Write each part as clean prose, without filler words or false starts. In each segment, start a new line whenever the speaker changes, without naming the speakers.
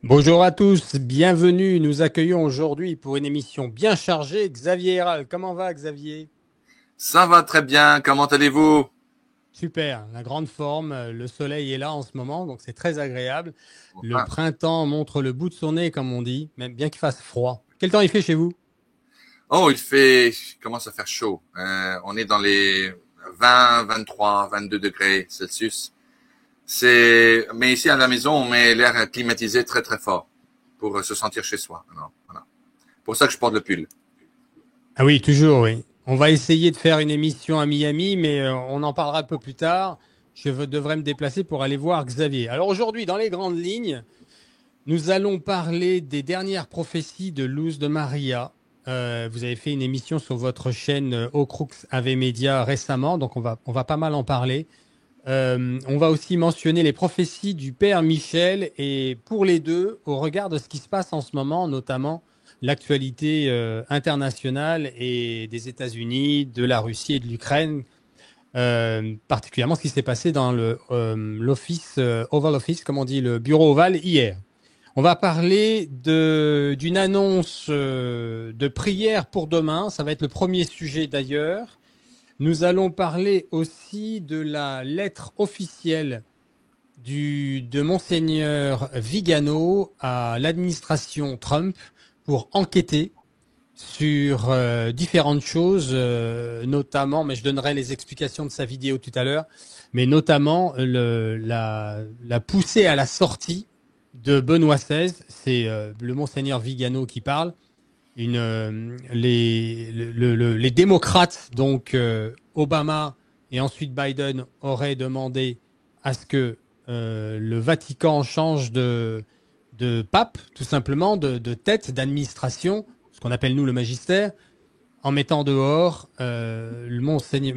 Bonjour à tous, bienvenue. Nous accueillons aujourd'hui pour une émission bien chargée Xavier Héral. Comment va Xavier?
Ça va très bien, comment allez-vous?
Super, la grande forme. Le soleil est là en ce moment, donc c'est très agréable. Le
Ah.
printemps montre le bout de son nez, comme on dit, même bien qu'il fasse froid. Quel temps il fait chez vous?
Oh, il commence à faire chaud. On est dans les 20, 23, 22 degrés Celsius. Mais ici à la maison, on met l'air climatisé très très fort pour se sentir chez soi. Alors, voilà. Pour ça que je porte le pull.
Ah oui, toujours, oui. On va essayer de faire une émission à Miami, mais on en parlera un peu plus tard. Devrais me déplacer pour aller voir Xavier. Alors aujourd'hui, dans les grandes lignes, nous allons parler des dernières prophéties de Luz de Maria. Vous avez fait une émission sur votre chaîne Ocrux Ave Media récemment, donc on va pas mal en parler. On va aussi mentionner les prophéties du Père Michel et pour les deux, au regard de ce qui se passe en ce moment, notamment l'actualité internationale et des États-Unis, de la Russie et de l'Ukraine, particulièrement ce qui s'est passé dans l'office Oval Office, comme on dit, le bureau ovale hier. On va parler d'une annonce de prière pour demain. Ça va être le premier sujet d'ailleurs. Nous allons parler aussi de la lettre officielle de Monseigneur Vigano à l'administration Trump pour enquêter sur différentes choses, notamment, mais je donnerai les explications de sa vidéo tout à l'heure, mais notamment la poussée à la sortie de Benoît XVI, c'est le Monseigneur Vigano qui parle. Les démocrates, donc Obama et ensuite Biden, auraient demandé à ce que le Vatican change de pape, tout simplement, de tête d'administration, ce qu'on appelle nous le magistère, en mettant dehors le Monseigneur,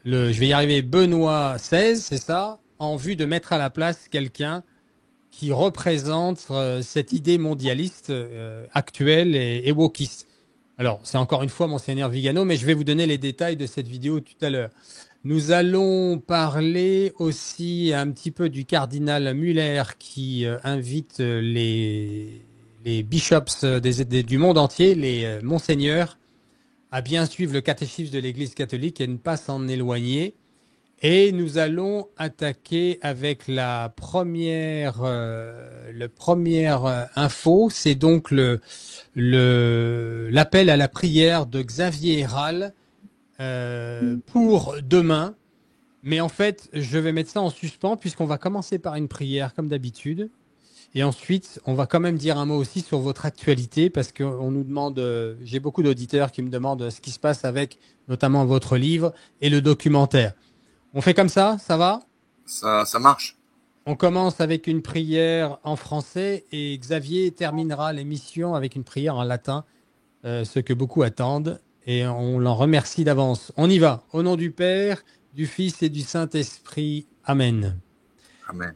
je vais y arriver, Benoît XVI, c'est ça, en vue de mettre à la place quelqu'un qui représente cette idée mondialiste actuelle et wokiste. Alors, c'est encore une fois Monseigneur Vigano, mais je vais vous donner les détails de cette vidéo tout à l'heure. Nous allons parler aussi un petit peu du cardinal Muller qui invite les bishops du monde entier, les monseigneurs, à bien suivre le catéchisme de l'Église catholique et ne pas s'en éloigner. Et nous allons attaquer avec la première info. C'est donc l'appel à la prière de Xavier Héral pour demain. Mais en fait, je vais mettre ça en suspens puisqu'on va commencer par une prière comme d'habitude. Et ensuite, on va quand même dire un mot aussi sur votre actualité parce qu'on nous demande, j'ai beaucoup d'auditeurs qui me demandent ce qui se passe avec notamment votre livre et le documentaire. On fait comme ça va?
Ça marche.
On commence avec une prière en français et Xavier terminera l'émission avec une prière en latin, ce que beaucoup attendent, et on l'en remercie d'avance. On y va. Au nom du Père, du Fils et du Saint-Esprit. Amen.
Amen.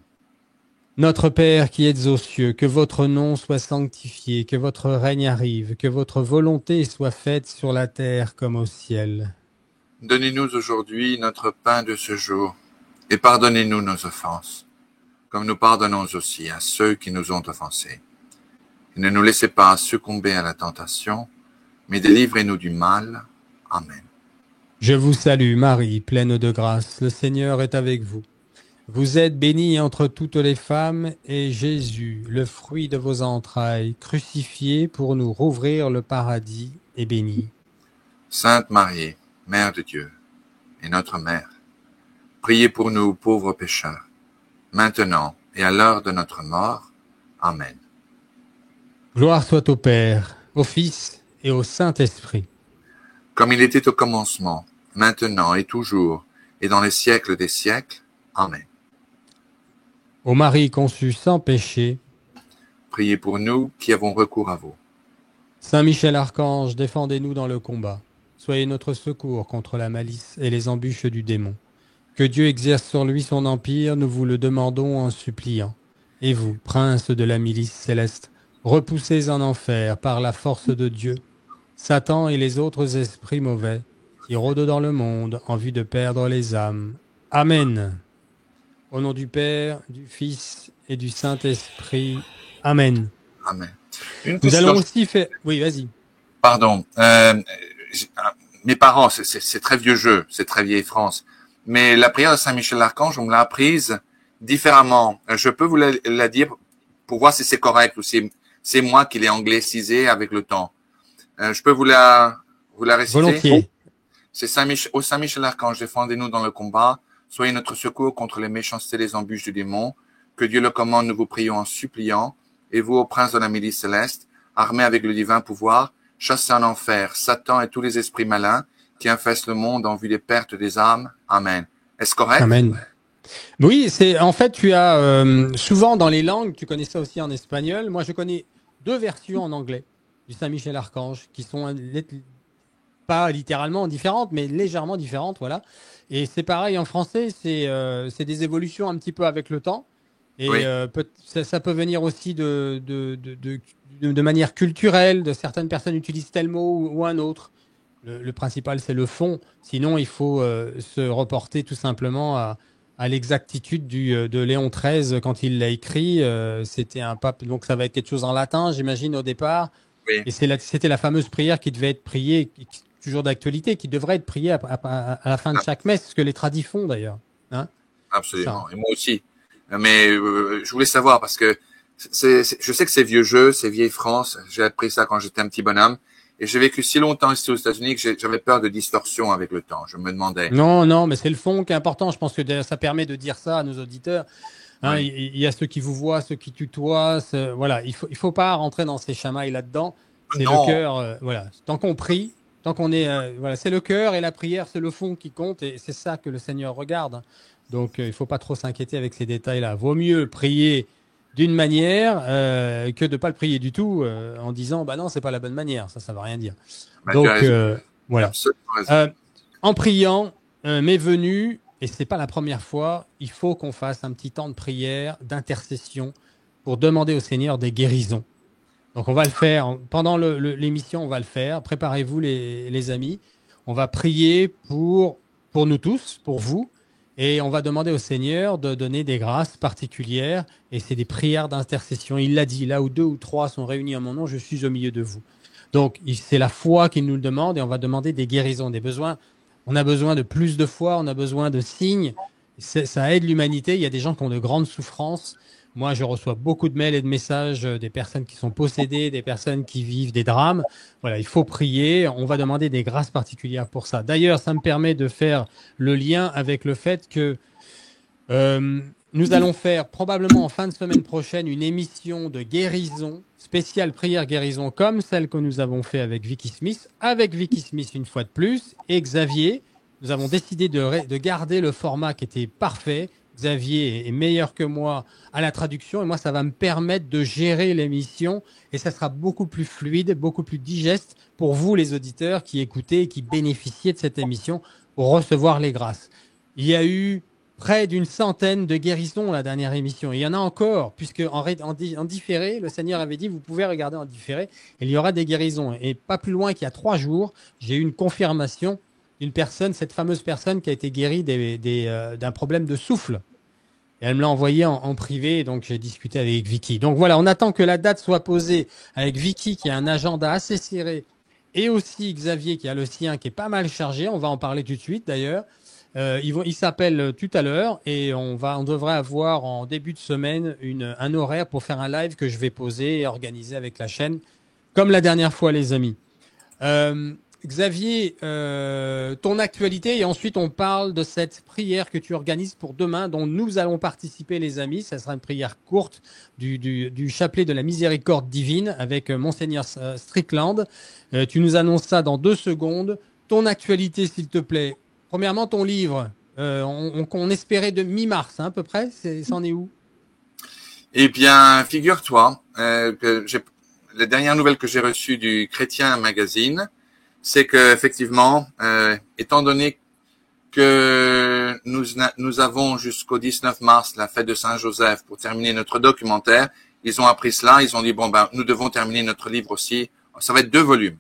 Notre Père qui êtes aux cieux, que votre nom soit sanctifié, que votre règne arrive, que votre volonté soit faite sur la terre comme au ciel.
Donnez-nous aujourd'hui notre pain de ce jour et pardonnez-nous nos offenses, comme nous pardonnons aussi à ceux qui nous ont offensés. Et ne nous laissez pas succomber à la tentation, mais délivrez-nous du mal. Amen.
Je vous salue Marie, pleine de grâce, le Seigneur est avec vous. Vous êtes bénie entre toutes les femmes, et Jésus, le fruit de vos entrailles, crucifié pour nous rouvrir le paradis, est béni.
Sainte Marie, Mère de Dieu et notre Mère, priez pour nous pauvres pécheurs, maintenant et à l'heure de notre mort. Amen.
Gloire soit au Père, au Fils et au Saint-Esprit.
Comme il était au commencement, maintenant et toujours, et dans les siècles des siècles. Amen.
Ô Marie conçue sans péché,
Priez pour nous qui avons recours à vous.
Saint Michel Archange, défendez-nous dans le combat. Soyez notre secours contre la malice et les embûches du démon. Que Dieu exerce sur lui son empire, nous vous le demandons en suppliant. Et vous, prince de la milice céleste, repoussez en enfer par la force de Dieu Satan et les autres esprits mauvais qui rôdent dans le monde en vue de perdre les âmes. Amen. Au nom du Père, du Fils et du Saint-Esprit. Amen.
Amen. Une
Nous allons
question,
aussi faire... Oui, vas-y.
pardon. Mes parents, c'est très vieux jeu, c'est très vieille France. Mais la prière de Saint-Michel-Archange, on me l'a apprise différemment. Je peux vous la dire pour voir si c'est correct ou si c'est moi qui l'ai anglicisé avec le temps. Je peux vous la réciter?
Volontiers.
C'est Saint-Michel, ô Saint-Michel-Archange, défendez-nous dans le combat. Soyez notre secours contre les méchancetés et les embûches du démon. Que Dieu le commande, nous vous prions en suppliant. Et vous, ô prince de la milice céleste, armés avec le divin pouvoir, chassez en enfer Satan et tous les esprits malins qui infestent le monde en vue des pertes des âmes. Amen. Est-ce correct?
Amen. Oui, c'est en fait, tu as souvent dans les langues, tu connais ça aussi en espagnol. Moi, je connais deux versions en anglais du Saint-Michel-Archange qui sont pas littéralement différentes, mais légèrement différentes, voilà. Et c'est pareil en français, c'est des évolutions un petit peu avec le temps. Et
Oui,
ça peut venir aussi de manière culturelle, de certaines personnes utilisent tel mot ou un autre. Le principal, c'est le fond. Sinon, il faut se reporter tout simplement à l'exactitude de Léon XIII quand il l'a écrit. C'était un pape, donc ça va être quelque chose en latin, j'imagine, au départ.
oui,
Et c'était la fameuse prière qui devait être priée, toujours d'actualité, qui devrait être priée à la fin de chaque messe, ce que les tradis font d'ailleurs. Hein, c'est ça.
absolument. Et moi aussi. Mais je voulais savoir parce que je sais que c'est vieux jeu, c'est vieille France. J'ai appris ça quand j'étais un petit bonhomme. Et j'ai vécu si longtemps ici aux États-Unis que j'avais peur de distorsion avec le temps. Je me demandais.
Non, non, mais c'est le fond qui est important. Je pense que ça permet de dire ça à nos auditeurs. Hein,
Oui.
il y a ceux qui vous voient, ceux qui tutoient. Voilà, il faut pas rentrer dans ces chamailles là-dedans. C'est le
Non,
cœur. Voilà, tant qu'on prie, tant qu'on est, voilà, c'est le cœur et la prière, c'est le fond qui compte et c'est ça que le Seigneur regarde. Donc, il faut pas trop s'inquiéter avec ces détails-là. Vaut mieux prier d'une manière que de pas le prier du tout en disant, bah non, c'est pas la bonne manière. Ça va rien dire.
bah, tu as
Donc,
raison. Tu as
voilà.
absolument raison.
Euh, en priant, m'est venu, et c'est pas la première fois, il faut qu'on fasse un petit temps de prière, d'intercession, pour demander au Seigneur des guérisons. Donc on va le faire, pendant l'émission, on va le faire. Préparez-vous les amis. On va prier pour nous tous, pour vous, et on va demander au Seigneur de donner des grâces particulières, et c'est des prières d'intercession. Il l'a dit, là où deux ou trois sont réunis en mon nom, je suis au milieu de vous. Donc c'est la foi qui nous le demande, et on va demander des guérisons, des besoins. On a besoin de plus de foi, on a besoin de signes. Ça aide l'humanité. Il y a des gens qui ont de grandes souffrances. Moi, je reçois beaucoup de mails et de messages des personnes qui sont possédées, des personnes qui vivent des drames. Voilà, il faut prier. On va demander des grâces particulières pour ça. D'ailleurs, ça me permet de faire le lien avec le fait que euh, nous allons faire probablement en fin de semaine prochaine une émission de guérison, spéciale prière guérison, comme celle que nous avons fait avec Vicky Smith, une fois de plus, et Xavier. Nous avons décidé de garder le format qui était parfait. Xavier est meilleur que moi à la traduction et moi, ça va me permettre de gérer l'émission et ça sera beaucoup plus fluide, beaucoup plus digeste pour vous, les auditeurs qui écoutez et qui bénéficiez de cette émission pour recevoir les grâces. Il y a eu près d'une centaine de guérisons la dernière émission. Et il y en a encore, puisque en différé, le Seigneur avait dit, vous pouvez regarder en différé, et il y aura des guérisons. Et pas plus loin qu'il y a 3 jours, j'ai eu une confirmation d'une personne, cette fameuse personne qui a été guérie d'un problème de souffle. Et elle me l'a envoyé en privé, donc j'ai discuté avec Vicky. Donc voilà, on attend que la date soit posée avec Vicky, qui a un agenda assez serré, et aussi Xavier, qui a le sien, qui est pas mal chargé. On va en parler tout de suite, d'ailleurs. Ils s'appellent tout à l'heure et on devrait avoir en début de semaine un horaire pour faire un live que je vais poser et organiser avec la chaîne, comme la dernière fois, les amis. Euh, Xavier, ton actualité et ensuite on parle de cette prière que tu organises pour demain dont nous allons participer, les amis. Ça sera une prière courte du chapelet de la miséricorde divine avec Monseigneur Strickland. Tu nous annonces ça dans 2 secondes. Ton actualité, s'il te plaît. Premièrement, ton livre. On espérait de mi-mars, hein, à peu près. C'en est où?
Eh bien, figure-toi que la dernière nouvelle que j'ai reçue du Chrétien Magazine, c'est que effectivement, étant donné que nous avons jusqu'au 19 mars la fête de Saint-Joseph pour terminer notre documentaire, ils ont appris cela, ils ont dit bon ben nous devons terminer notre livre aussi. Ça va être 2 volumes.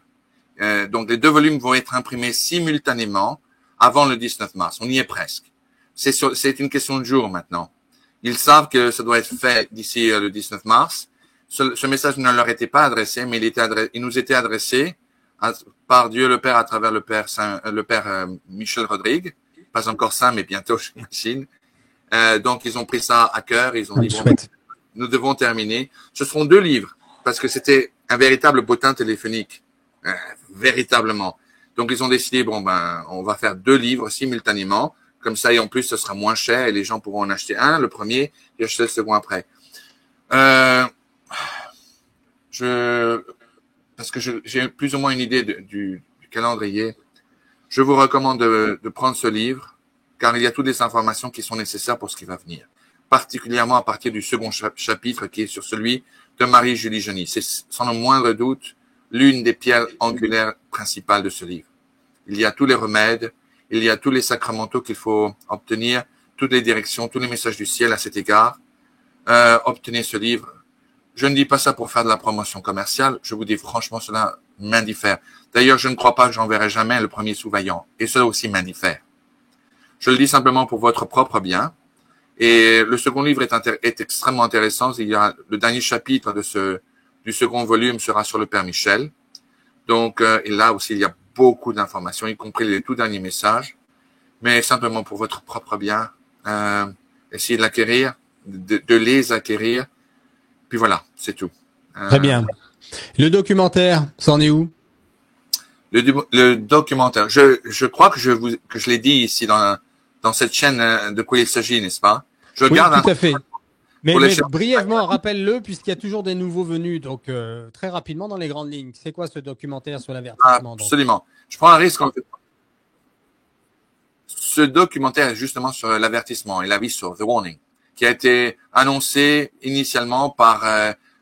Donc les 2 volumes vont être imprimés simultanément avant le 19 mars. On y est presque. C'est une question de jour maintenant. Ils savent que ça doit être fait d'ici le 19 mars. Ce message ne leur était pas adressé, mais il nous était adressé par Dieu le Père à travers le Père Michel Rodrigue. Pas encore saint, mais bientôt, j'imagine. Donc, ils ont pris ça à cœur. Ils ont dit, bon, nous devons terminer. Ce seront 2 livres, parce que c'était un véritable bottin téléphonique. Véritablement. Donc, ils ont décidé, bon, on va faire 2 livres simultanément. Comme ça, et en plus, ce sera moins cher et les gens pourront en acheter un, le premier, et acheter le second après. Parce que j'ai plus ou moins une idée du calendrier. Je vous recommande de prendre ce livre, car il y a toutes les informations qui sont nécessaires pour ce qui va venir. Particulièrement à partir du second chapitre, qui est sur celui de Marie-Julie Jani. C'est sans le moindre doute l'une des pierres angulaires principales de ce livre. Il y a tous les remèdes, il y a tous les sacramentaux qu'il faut obtenir, toutes les directions, tous les messages du ciel à cet égard. Obtenez ce livre. Je ne dis pas ça pour faire de la promotion commerciale. Je vous dis franchement, cela m'indiffère. D'ailleurs, je ne crois pas que j'enverrai jamais le premier sous-vaillant. Et cela aussi m'indiffère. Je le dis simplement pour votre propre bien. Et le second livre est extrêmement intéressant. Il y a le dernier chapitre du second volume sera sur le Père Michel. Donc, et là aussi, il y a beaucoup d'informations, y compris les tout derniers messages. Mais simplement pour votre propre bien, essayez de l'acquérir, de les acquérir. Puis voilà, c'est tout.
Très bien. Le documentaire, c'en est où?
Le documentaire, je crois que je l'ai dit ici dans cette chaîne de quoi il s'agit, n'est-ce pas?
Oui, tout à fait. Mais brièvement, rappelle-le, puisqu'il y a toujours des nouveaux venus. Donc, très rapidement, dans les grandes lignes, c'est quoi ce documentaire sur l'avertissement?
Absolument. Donc, je prends un risque. Ce documentaire est justement sur l'avertissement et l'avis sur The Warning, qui a été annoncé initialement par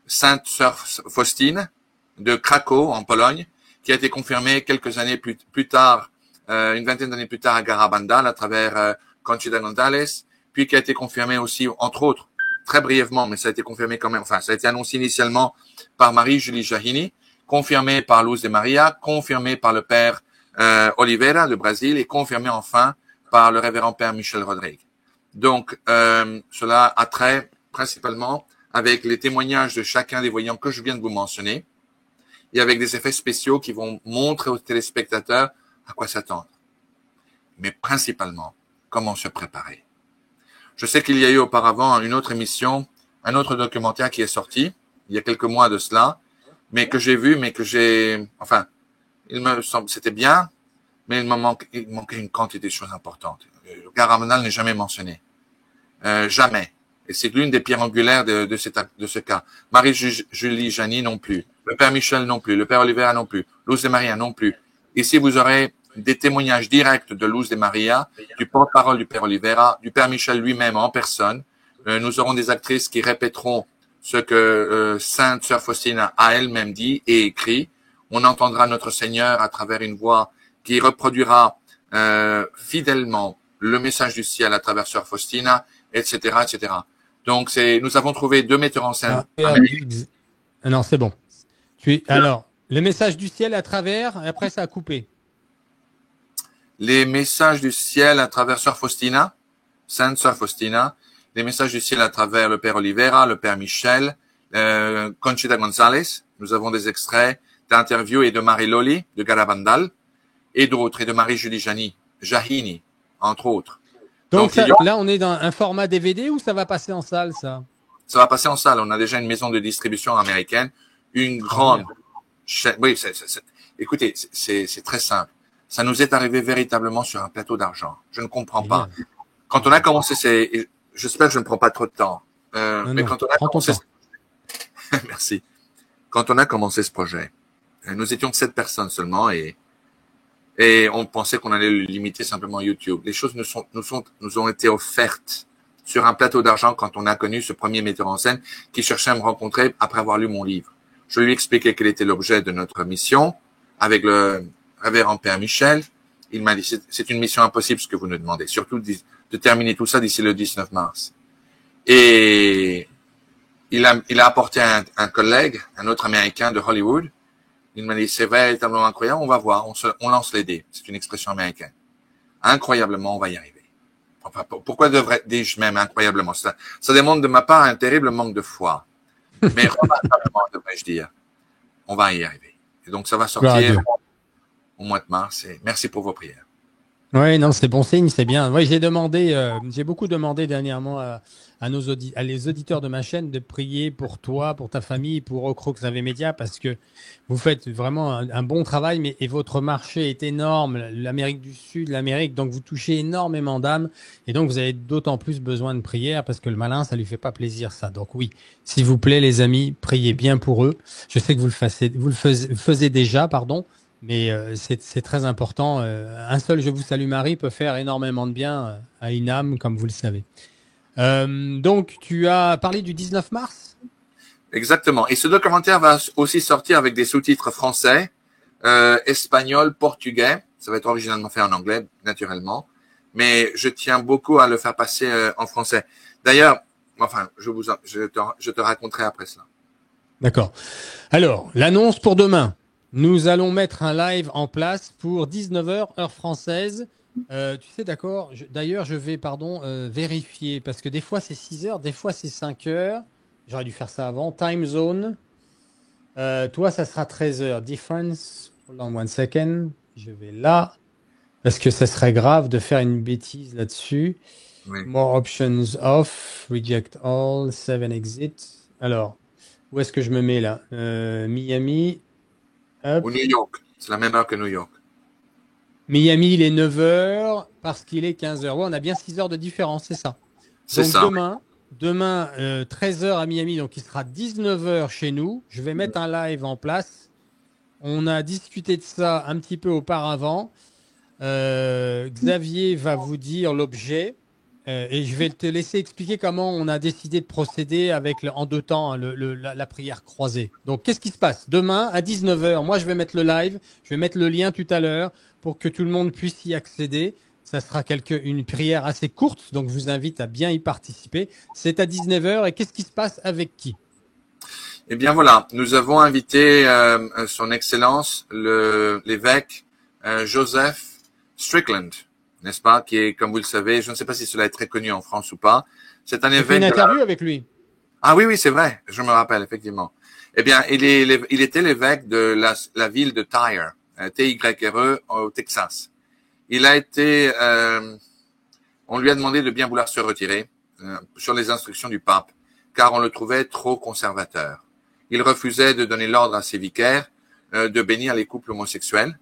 Sainte Sœur Faustine de Krakow, en Pologne, qui a été confirmé quelques années plus tard, une vingtaine d'années plus tard à Garabandal, à travers Conchita González, puis qui a été confirmé aussi, entre autres, très brièvement, mais ça a été confirmé quand même, enfin, ça a été annoncé initialement par Marie-Julie Jahini, confirmé par Luz de Maria, confirmé par le Père Oliveira de Brésil et confirmé enfin par le révérend Père Michel Rodrigue. Donc, cela a trait principalement avec les témoignages de chacun des voyants que je viens de vous mentionner et avec des effets spéciaux qui vont montrer aux téléspectateurs à quoi s'attendre. Mais principalement, comment se préparer. Je sais qu'il y a eu auparavant une autre émission, un autre documentaire qui est sorti il y a quelques mois de cela, mais que j'ai vu, mais que enfin, il me semble, c'était bien, mais il manquait une quantité de choses importantes. Le Garabandal n'est jamais mentionné. Jamais. Et c'est l'une des pierres angulaires de ce cas. Marie-Julie Jani non plus. Le Père Michel non plus. Le Père Oliveira non plus. Luz de Maria non plus. Ici, vous aurez des témoignages directs de Luz de Maria, du porte-parole du Père Oliveira, du Père Michel lui-même en personne. Nous aurons des actrices qui répéteront ce que Sainte Sœur Faustine a elle-même dit et écrit. On entendra notre Seigneur à travers une voix qui reproduira fidèlement le message du ciel à travers Sœur Faustina, etc., etc. Donc, nous avons trouvé 2 metteurs en scène.
Non, c'est bon. Alors, le message du ciel à travers, et après ça a coupé.
Les messages du ciel à travers Sœur Faustina, Sainte Sœur Faustina, les messages du ciel à travers le Père Oliveira, le Père Michel, Conchita González. Nous avons des extraits d'interviews et de Marie Loli de Garabandal et d'autres, et de Marie-Julie Jahini, entre autres.
Donc là, on est dans un format DVD ou ça va passer en salle, ça?
Ça va passer en salle. On a déjà une maison de distribution américaine, une grande chaîne. Oui, écoutez, c'est très simple. Ça nous est arrivé véritablement sur un plateau d'argent. Je ne comprends pas. Quand on a commencé, j'espère que je ne prends pas trop de temps. Mais quand on a commencé, merci. Quand on a commencé ce projet, nous étions 7 personnes seulement et on pensait qu'on allait le limiter simplement à YouTube. Les choses nous ont été offertes sur un plateau d'argent quand on a connu ce premier metteur en scène qui cherchait à me rencontrer après avoir lu mon livre. Je lui expliquais quel était l'objet de notre mission avec le révérend Père Michel. Il m'a dit, c'est une mission impossible ce que vous nous demandez, surtout de terminer tout ça d'ici le 19 mars. Et il a apporté un collègue, un autre Américain de Hollywood. Il m'a dit, c'est véritablement incroyable, on va voir, on lance les dés. C'est une expression américaine. Incroyablement, on va y arriver. enfin, pourquoi dis-je même incroyablement? Ça demande de ma part un terrible manque de foi. Mais remarquablement, devrais-je dire. On va y arriver. Et donc, ça va sortir au mois de mars. Et merci pour vos prières.
Oui, non, c'est bon signe, c'est bien. Oui, j'ai beaucoup demandé dernièrement à les auditeurs de ma chaîne de prier pour toi, pour ta famille, pour Ocrux AV Media, parce que vous faites vraiment un bon travail, et votre marché est énorme, l'Amérique du Sud, l'Amérique, donc vous touchez énormément d'âmes, et donc vous avez d'autant plus besoin de prière, parce que le malin, ça lui fait pas plaisir, ça. Donc oui, s'il vous plaît, les amis, priez bien pour eux. Je sais que vous le faisiez déjà, pardon. Mais c'est très important. Un seul Je vous salue Marie peut faire énormément de bien à une âme, comme vous le savez. Donc, tu as parlé du 19 mars?
Exactement. Et ce documentaire va aussi sortir avec des sous-titres français, espagnol, portugais. Ça va être originalement fait en anglais, naturellement. Mais je tiens beaucoup à le faire passer en français. D'ailleurs, enfin, je te raconterai après cela.
D'accord. Alors, l'annonce pour demain. Nous allons mettre un live en place pour 19h, heure française. Tu sais, d'accord. D'ailleurs, je vais, vérifier, parce que des fois c'est 6h, des fois c'est 5h. J'aurais dû faire ça avant. Time zone. Toi, ça sera 13h. Difference. Hold on one second. Je vais là. Parce que ça serait grave de faire une bêtise là-dessus.
Oui.
More options off. Reject all. 7 exit. Alors, où est-ce que je me mets là? Miami. Hop.
Ou New York. C'est la même heure que New York.
Miami, il est 9h parce qu'il est 15h. Ouais, on a bien 6 heures de différence, c'est ça.
C'est
Donc
ça.
demain 13h à Miami, donc il sera 19h chez nous. Je vais mettre un live en place. On a discuté de ça un petit peu auparavant. Xavier va vous dire l'objet et je vais te laisser expliquer comment on a décidé de procéder en 2 temps, hein, la prière croisée. Donc, qu'est-ce qui se passe? Demain, à 19h, moi, je vais mettre le live, je vais mettre le lien tout à l'heure pour que tout le monde puisse y accéder. Ça sera une prière assez courte, donc je vous invite à bien y participer. C'est à 19h et qu'est-ce qui se passe avec qui?
Eh bien voilà, nous avons invité son Excellence l'évêque Joseph Strickland, n'est-ce pas, qui est, comme vous le savez, je ne sais pas si cela est très connu en France ou pas. C'est un évêque.
J'ai fait une interview avec lui.
Ah oui, c'est vrai, je me rappelle effectivement. Eh bien, il était l'évêque de la ville de Tyre, Tyre, au Texas. Il a été, on lui a demandé de bien vouloir se retirer sur les instructions du pape, car on le trouvait trop conservateur. Il refusait de donner l'ordre à ses vicaires de bénir les couples homosexuels.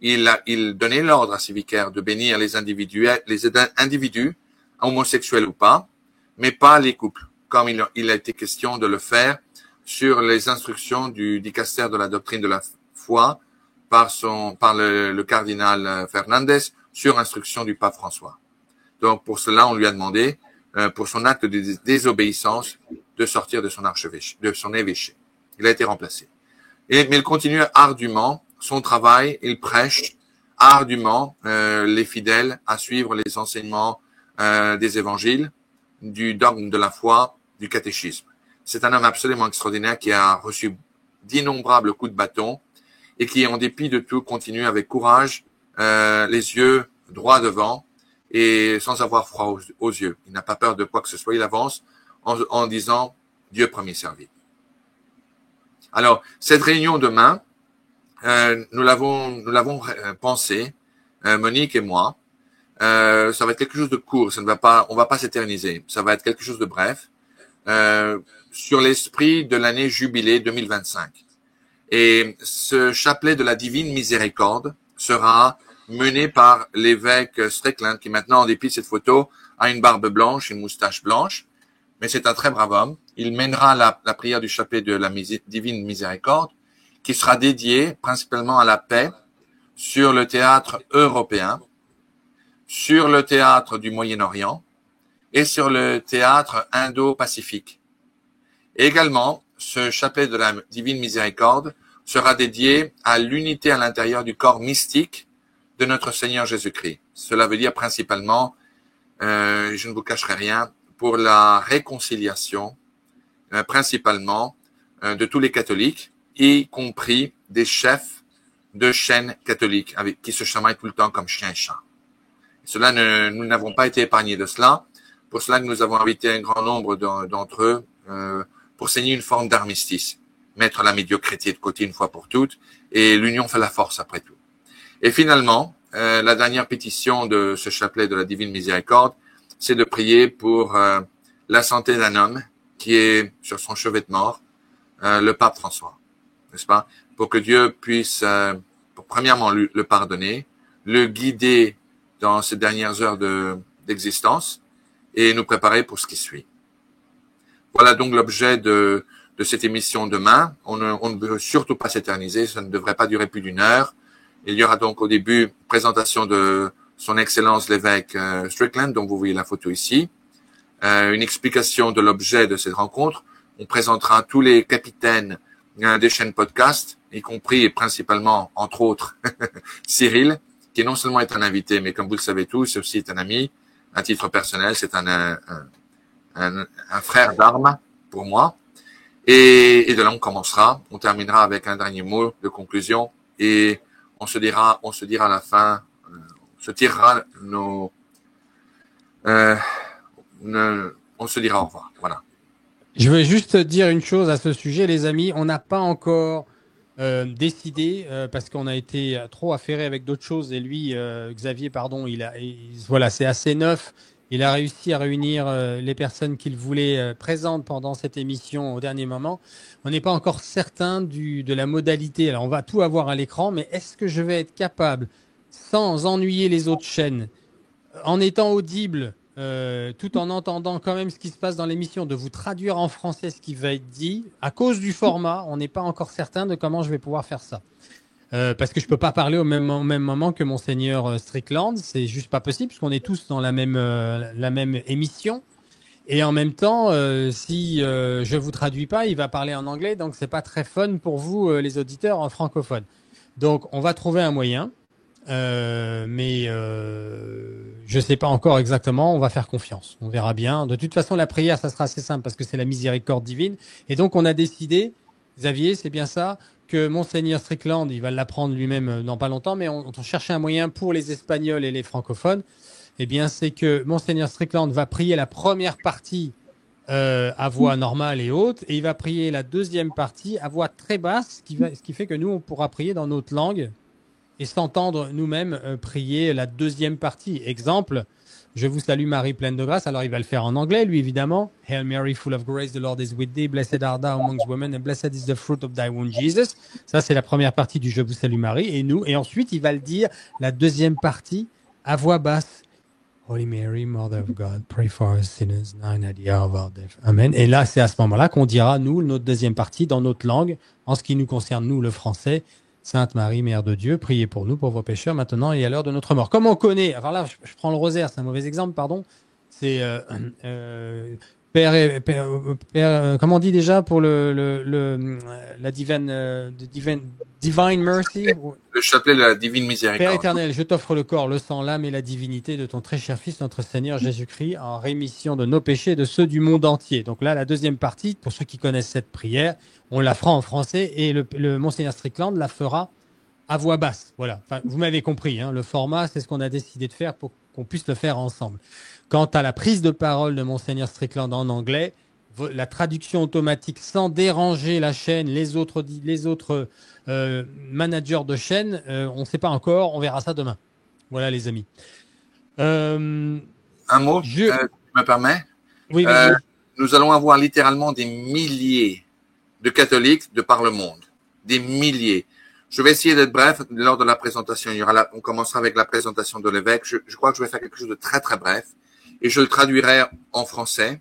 Il donnait l'ordre à ses vicaires de bénir les individus homosexuels ou pas, mais pas les couples, comme il a été question de le faire sur les instructions du dicaster de la doctrine de la foi par le cardinal Fernandez sur instruction du pape François. Donc pour cela, on lui a demandé, pour son acte de désobéissance, de sortir de son évêché. Il a été remplacé. Mais il continue ardument son travail, il prêche ardument les fidèles à suivre les enseignements des évangiles, du dogme de la foi, du catéchisme. C'est un homme absolument extraordinaire qui a reçu d'innombrables coups de bâton et qui, en dépit de tout, continue avec courage, les yeux droits devant et sans avoir froid aux yeux. Il n'a pas peur de quoi que ce soit, il avance en disant « Dieu premier servi ». Alors, cette réunion demain, nous l'avons pensé, Monique et moi. Ça va être quelque chose de court, on va pas s'éterniser. Ça va être quelque chose de bref, sur l'esprit de l'année jubilée 2025. Et ce chapelet de la divine miséricorde sera mené par l'évêque Strickland, qui maintenant, en dépit de cette photo, a une barbe blanche, une moustache blanche. Mais c'est un très brave homme. Il mènera la prière du chapelet de la divine miséricorde, qui sera dédiée principalement à la paix sur le théâtre européen, sur le théâtre du Moyen-Orient et sur le théâtre indo-pacifique. Également, ce chapelet de la divine miséricorde sera dédié à l'unité à l'intérieur du corps mystique de notre Seigneur Jésus-Christ. Cela veut dire principalement, je ne vous cacherai rien, pour la réconciliation, principalement, de tous les catholiques, y compris des chefs de chaînes catholiques qui se chamaillent tout le temps comme chien et chat. Nous n'avons pas été épargnés de cela. Pour cela que nous avons invité un grand nombre d'entre eux pour signer une forme d'armistice, mettre la médiocrité de côté une fois pour toutes, et l'union fait la force après tout. Et finalement, la dernière pétition de ce chapelet de la Divine Miséricorde, c'est de prier pour la santé d'un homme qui est sur son chevet de mort, le pape François, n'est-ce pas? Pour que Dieu puisse, premièrement, le pardonner, le guider dans ces dernières heures d'existence et nous préparer pour ce qui suit. Voilà donc l'objet de cette émission demain. On ne veut surtout pas s'éterniser, ça ne devrait pas durer plus d'une heure. Il y aura donc au début présentation de son Excellence l'évêque Strickland, dont vous voyez la photo ici, une explication de l'objet de cette rencontre. On présentera tous les capitaines des chaînes podcast, y compris et principalement, entre autres, Cyril, qui non seulement est un invité, mais comme vous le savez tous, c'est aussi un ami, à titre personnel, c'est un frère d'armes pour moi. Et de là, on commencera. On terminera avec un dernier mot de conclusion et on se dira à la fin, on se tirera on se dira au revoir. Voilà.
Je veux juste dire une chose à ce sujet, les amis. On n'a pas encore décidé parce qu'on a été trop affairé avec d'autres choses. Et lui, Xavier, pardon, voilà, c'est assez neuf. Il a réussi à réunir les personnes qu'il voulait présentes pendant cette émission au dernier moment. On n'est pas encore certain de la modalité. Alors, on va tout avoir à l'écran, mais est-ce que je vais être capable, sans ennuyer les autres chaînes, en étant audible, tout en entendant quand même ce qui se passe dans l'émission, de vous traduire en français ce qui va être dit? À cause du format, on n'est pas encore certain de comment je vais pouvoir faire ça. Parce que je peux pas parler au même moment que Monseigneur Strickland, c'est juste pas possible, puisqu'on est tous dans la même émission. Et en même temps, si je vous traduis pas, il va parler en anglais, donc c'est pas très fun pour vous, les auditeurs en francophone. Donc, on va trouver un moyen. Mais je sais pas encore exactement, on va faire confiance. On verra bien. De toute façon, la prière, ça sera assez simple parce que c'est la miséricorde divine. Et donc, on a décidé, Xavier, c'est bien ça, que Monseigneur Strickland, il va l'apprendre lui-même dans pas longtemps, mais on cherchait un moyen pour les Espagnols et les francophones. Eh bien, c'est que Monseigneur Strickland va prier la première partie à voix normale et haute, et il va prier la deuxième partie à voix très basse, ce qui fait que nous, on pourra prier dans notre langue et s'entendre nous-mêmes prier la deuxième partie. Exemple, je vous salue Marie pleine de grâce. Alors il va le faire en anglais, lui évidemment. Hail Mary, full of grace, the Lord is with thee. Blessed art thou amongst women, and blessed is the fruit of thy womb, Jesus. Ça, c'est la première partie du Je vous salue Marie. Et ensuite, il va le dire, la deuxième partie, à voix basse. Holy Mary, Mother of God, pray for us sinners, now and at the hour of our death. Amen. Et là, c'est à ce moment-là qu'on dira, nous, notre deuxième partie, dans notre langue, en ce qui nous concerne, nous, le français. Sainte Marie, Mère de Dieu, priez pour nous, pauvres pécheurs, maintenant et à l'heure de notre mort. Comme on connaît, alors là, je prends le rosaire, c'est un mauvais exemple, pardon. C'est comment on dit déjà pour la divine mercy.
Le chapelet de la Divine Miséricorde.
Père éternel, je t'offre le corps, le sang, l'âme et la divinité de ton très cher Fils, notre Seigneur Jésus-Christ, en rémission de nos péchés et de ceux du monde entier. Donc là, la deuxième partie, pour ceux qui connaissent cette prière, on la fera en français et le Monseigneur Strickland la fera à voix basse. Voilà. Enfin, vous m'avez compris, hein, le format, c'est ce qu'on a décidé de faire pour qu'on puisse le faire ensemble. Quant à la prise de parole de Monseigneur Strickland en anglais, la traduction automatique sans déranger la chaîne, les autres managers de chaîne, on ne sait pas encore, on verra ça demain. Voilà les amis.
Un mot, tu me permets?
Oui,
nous allons avoir littéralement des milliers de catholiques de par le monde. Des milliers. Je vais essayer d'être bref lors de la présentation. On commencera avec la présentation de l'évêque. Je crois que je vais faire quelque chose de très très bref et je le traduirai en français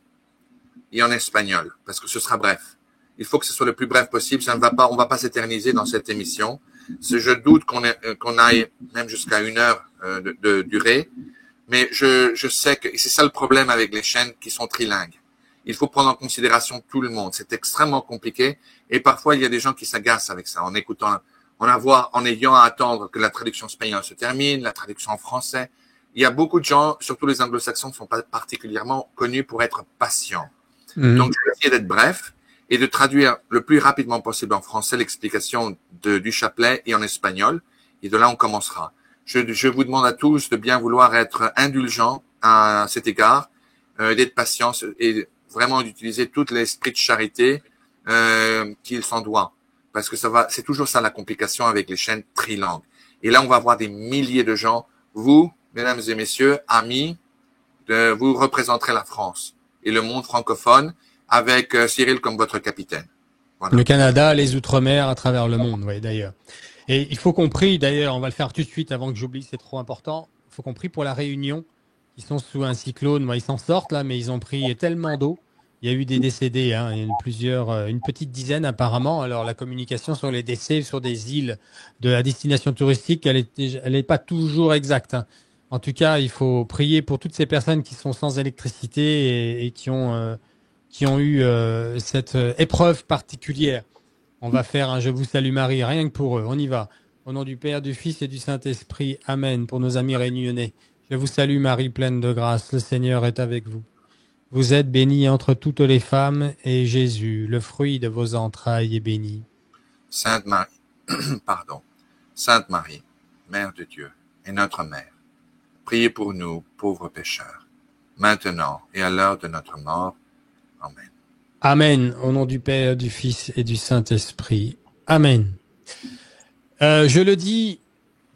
et en espagnol parce que ce sera bref. Il faut que ce soit le plus bref possible. On va pas s'éterniser dans cette émission. Je doute qu'on aille même jusqu'à 1 heure de durée, mais je sais que c'est ça le problème avec les chaînes qui sont trilingues. Il faut prendre en considération tout le monde. C'est extrêmement compliqué et parfois il y a des gens qui s'agacent avec ça en écoutant. En ayant à attendre que la traduction espagnole se termine, la traduction en français. Il y a beaucoup de gens, surtout les anglo-saxons, ne sont pas particulièrement connus pour être patients. Donc, je vais essayer d'être bref et de traduire le plus rapidement possible en français l'explication du chapelet et en espagnol. Et de là, on commencera. Je vous demande à tous de bien vouloir être indulgents à cet égard, d'être patients et vraiment d'utiliser tout l'esprit de charité qu'il s'en doit. Parce que c'est toujours ça la complication avec les chaînes trilingues. Et là, on va avoir des milliers de gens. Vous, mesdames et messieurs, amis, vous représenterez la France et le monde francophone avec Cyril comme votre capitaine.
Voilà. Le Canada, les Outre-mer à travers le monde, oui, d'ailleurs. Et il faut qu'on prie, d'ailleurs, on va le faire tout de suite avant que j'oublie, c'est trop important. Il faut qu'on prie pour la Réunion. Ils sont sous un cyclone, ils s'en sortent là, mais ils ont pris tellement d'eau. Il y a eu des décédés, hein, il y a une petite dizaine apparemment. Alors la communication sur les décès sur des îles de la destination touristique, elle est pas toujours exacte. Hein. En tout cas, il faut prier pour toutes ces personnes qui sont sans électricité et qui ont eu cette épreuve particulière. On va faire un Je vous salue Marie, rien que pour eux. On y va. Au nom du Père, du Fils et du Saint-Esprit. Amen. Pour nos amis réunionnais. Je vous salue Marie, pleine de grâce. Le Seigneur est avec vous. Vous êtes bénie entre toutes les femmes et Jésus, le fruit de vos entrailles, est béni.
Sainte Marie, Sainte Marie, Mère de Dieu et notre Mère, priez pour nous, pauvres pécheurs, maintenant et à l'heure de notre mort. Amen.
Amen. Au nom du Père, du Fils et du Saint-Esprit. Amen. Je le dis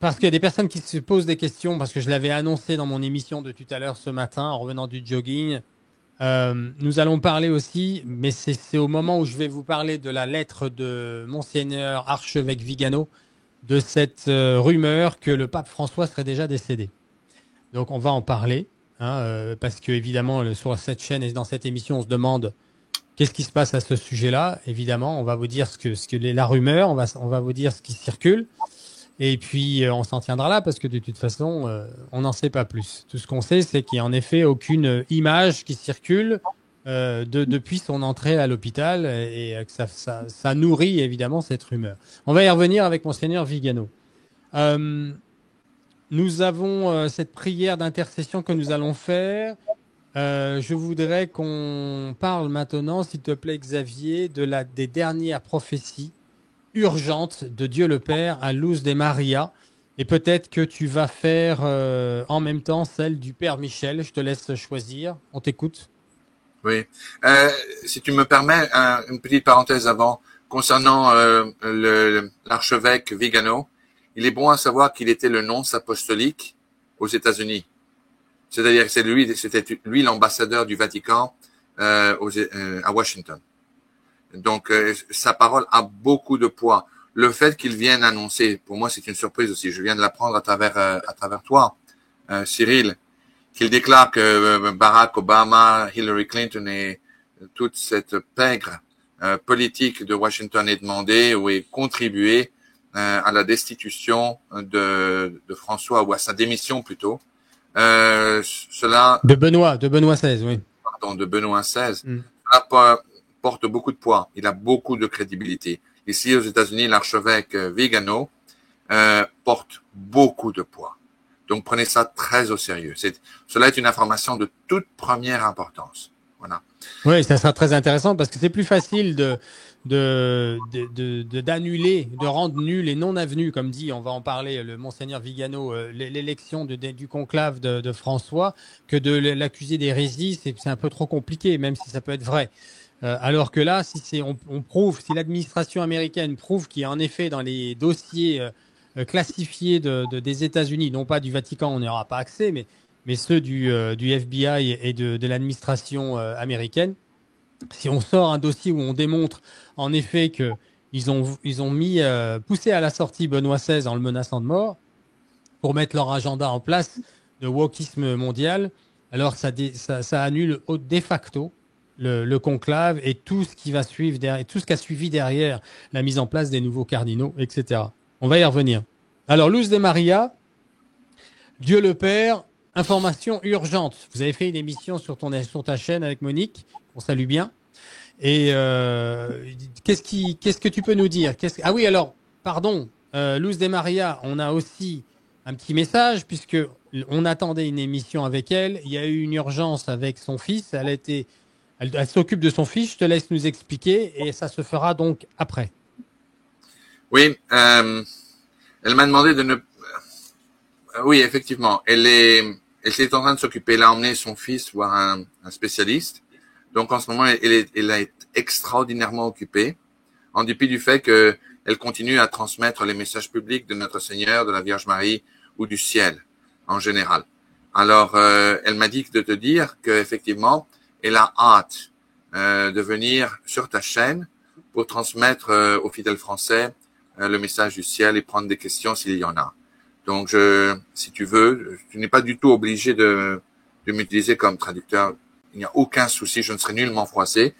parce qu'il y a des personnes qui se posent des questions, parce que je l'avais annoncé dans mon émission de tout à l'heure ce matin, en revenant du jogging. Nous allons parler aussi, mais c'est au moment où je vais vous parler de la lettre de Monseigneur Archevêque Vigano, de cette rumeur que le pape François serait déjà décédé. Donc on va en parler, hein, parce que évidemment sur cette chaîne et dans cette émission, on se demande qu'est-ce qui se passe à ce sujet-là. Évidemment, on va vous dire ce que la rumeur, on va vous dire ce qui circule. Et puis, on s'en tiendra là parce que de toute façon, on n'en sait pas plus. Tout ce qu'on sait, c'est qu'il n'y a en effet aucune image qui circule depuis son entrée à l'hôpital et que ça nourrit évidemment cette rumeur. On va y revenir avec Monseigneur Vigano. Nous avons cette prière d'intercession que nous allons faire. Je voudrais qu'on parle maintenant, s'il te plaît Xavier, des dernières prophéties urgente de Dieu le Père à Luz de Maria. Et peut-être que tu vas faire en même temps celle du Père Michel. Je te laisse choisir. On t'écoute.
Oui. Si tu me permets, une petite parenthèse avant. Concernant l'archevêque Vigano, il est bon à savoir qu'il était le nonce apostolique aux États-Unis. C'est-à-dire que c'était lui l'ambassadeur du Vatican à Washington. Donc, sa parole a beaucoup de poids. Le fait qu'il vienne annoncer, pour moi, c'est une surprise aussi. Je viens de l'apprendre à travers toi, Cyril, qu'il déclare que Barack Obama, Hillary Clinton et toute cette pègre politique de Washington est demandée ou est contribuée à la destitution de François, ou à sa démission plutôt.
De Benoît XVI, oui.
Pardon, de Benoît XVI. Cela porte beaucoup de poids. Il a beaucoup de crédibilité. Ici, aux États-Unis, l'archevêque Vigano porte beaucoup de poids. Donc, prenez ça très au sérieux. Cela est une information de toute première importance. Voilà.
Oui, ça sera très intéressant parce que c'est plus facile d'annuler, de rendre nul et non avenu, comme dit, on va en parler, le Monseigneur Vigano, l'élection du conclave de François, que de l'accuser d'hérésie, c'est un peu trop compliqué, même si ça peut être vrai. Alors que là, si l'administration américaine prouve qu'il y a en effet dans les dossiers classifiés des États-Unis, non pas du Vatican, on n'y aura pas accès, mais ceux du FBI et de l'administration américaine, si on sort un dossier où on démontre en effet que ils ont poussé à la sortie Benoît XVI en le menaçant de mort pour mettre leur agenda en place de wokisme mondial, alors ça annule de facto le conclave et tout ce qui va suivre derrière, tout ce qui a suivi derrière la mise en place des nouveaux cardinaux, etc. On va y revenir. Alors, Luz de Maria, Dieu le Père, information urgente. Vous avez fait une émission sur ta chaîne avec Monique, on salue bien. Et qu'est-ce que tu peux nous dire? Ah oui, alors, pardon, Luz de Maria, on a aussi un petit message puisque on attendait une émission avec elle. Il y a eu une urgence avec son fils. Elle s'occupe de son fils. Je te laisse nous expliquer et ça se fera donc après.
Oui, elle m'a demandé de ne. Oui, effectivement. Elle est en train de s'occuper. Elle a emmené son fils voir un spécialiste. Donc, en ce moment, elle est extraordinairement occupée, en dépit du fait qu'elle continue à transmettre les messages publics de Notre Seigneur, de la Vierge Marie ou du ciel, en général. Alors, elle m'a dit de te dire qu'effectivement, elle a hâte de venir sur ta chaîne pour transmettre aux fidèles français le message du ciel et prendre des questions s'il y en a. Donc, si tu veux, tu n'es pas du tout obligé de m'utiliser comme traducteur. Il n'y a aucun souci, je ne serai nullement froissé.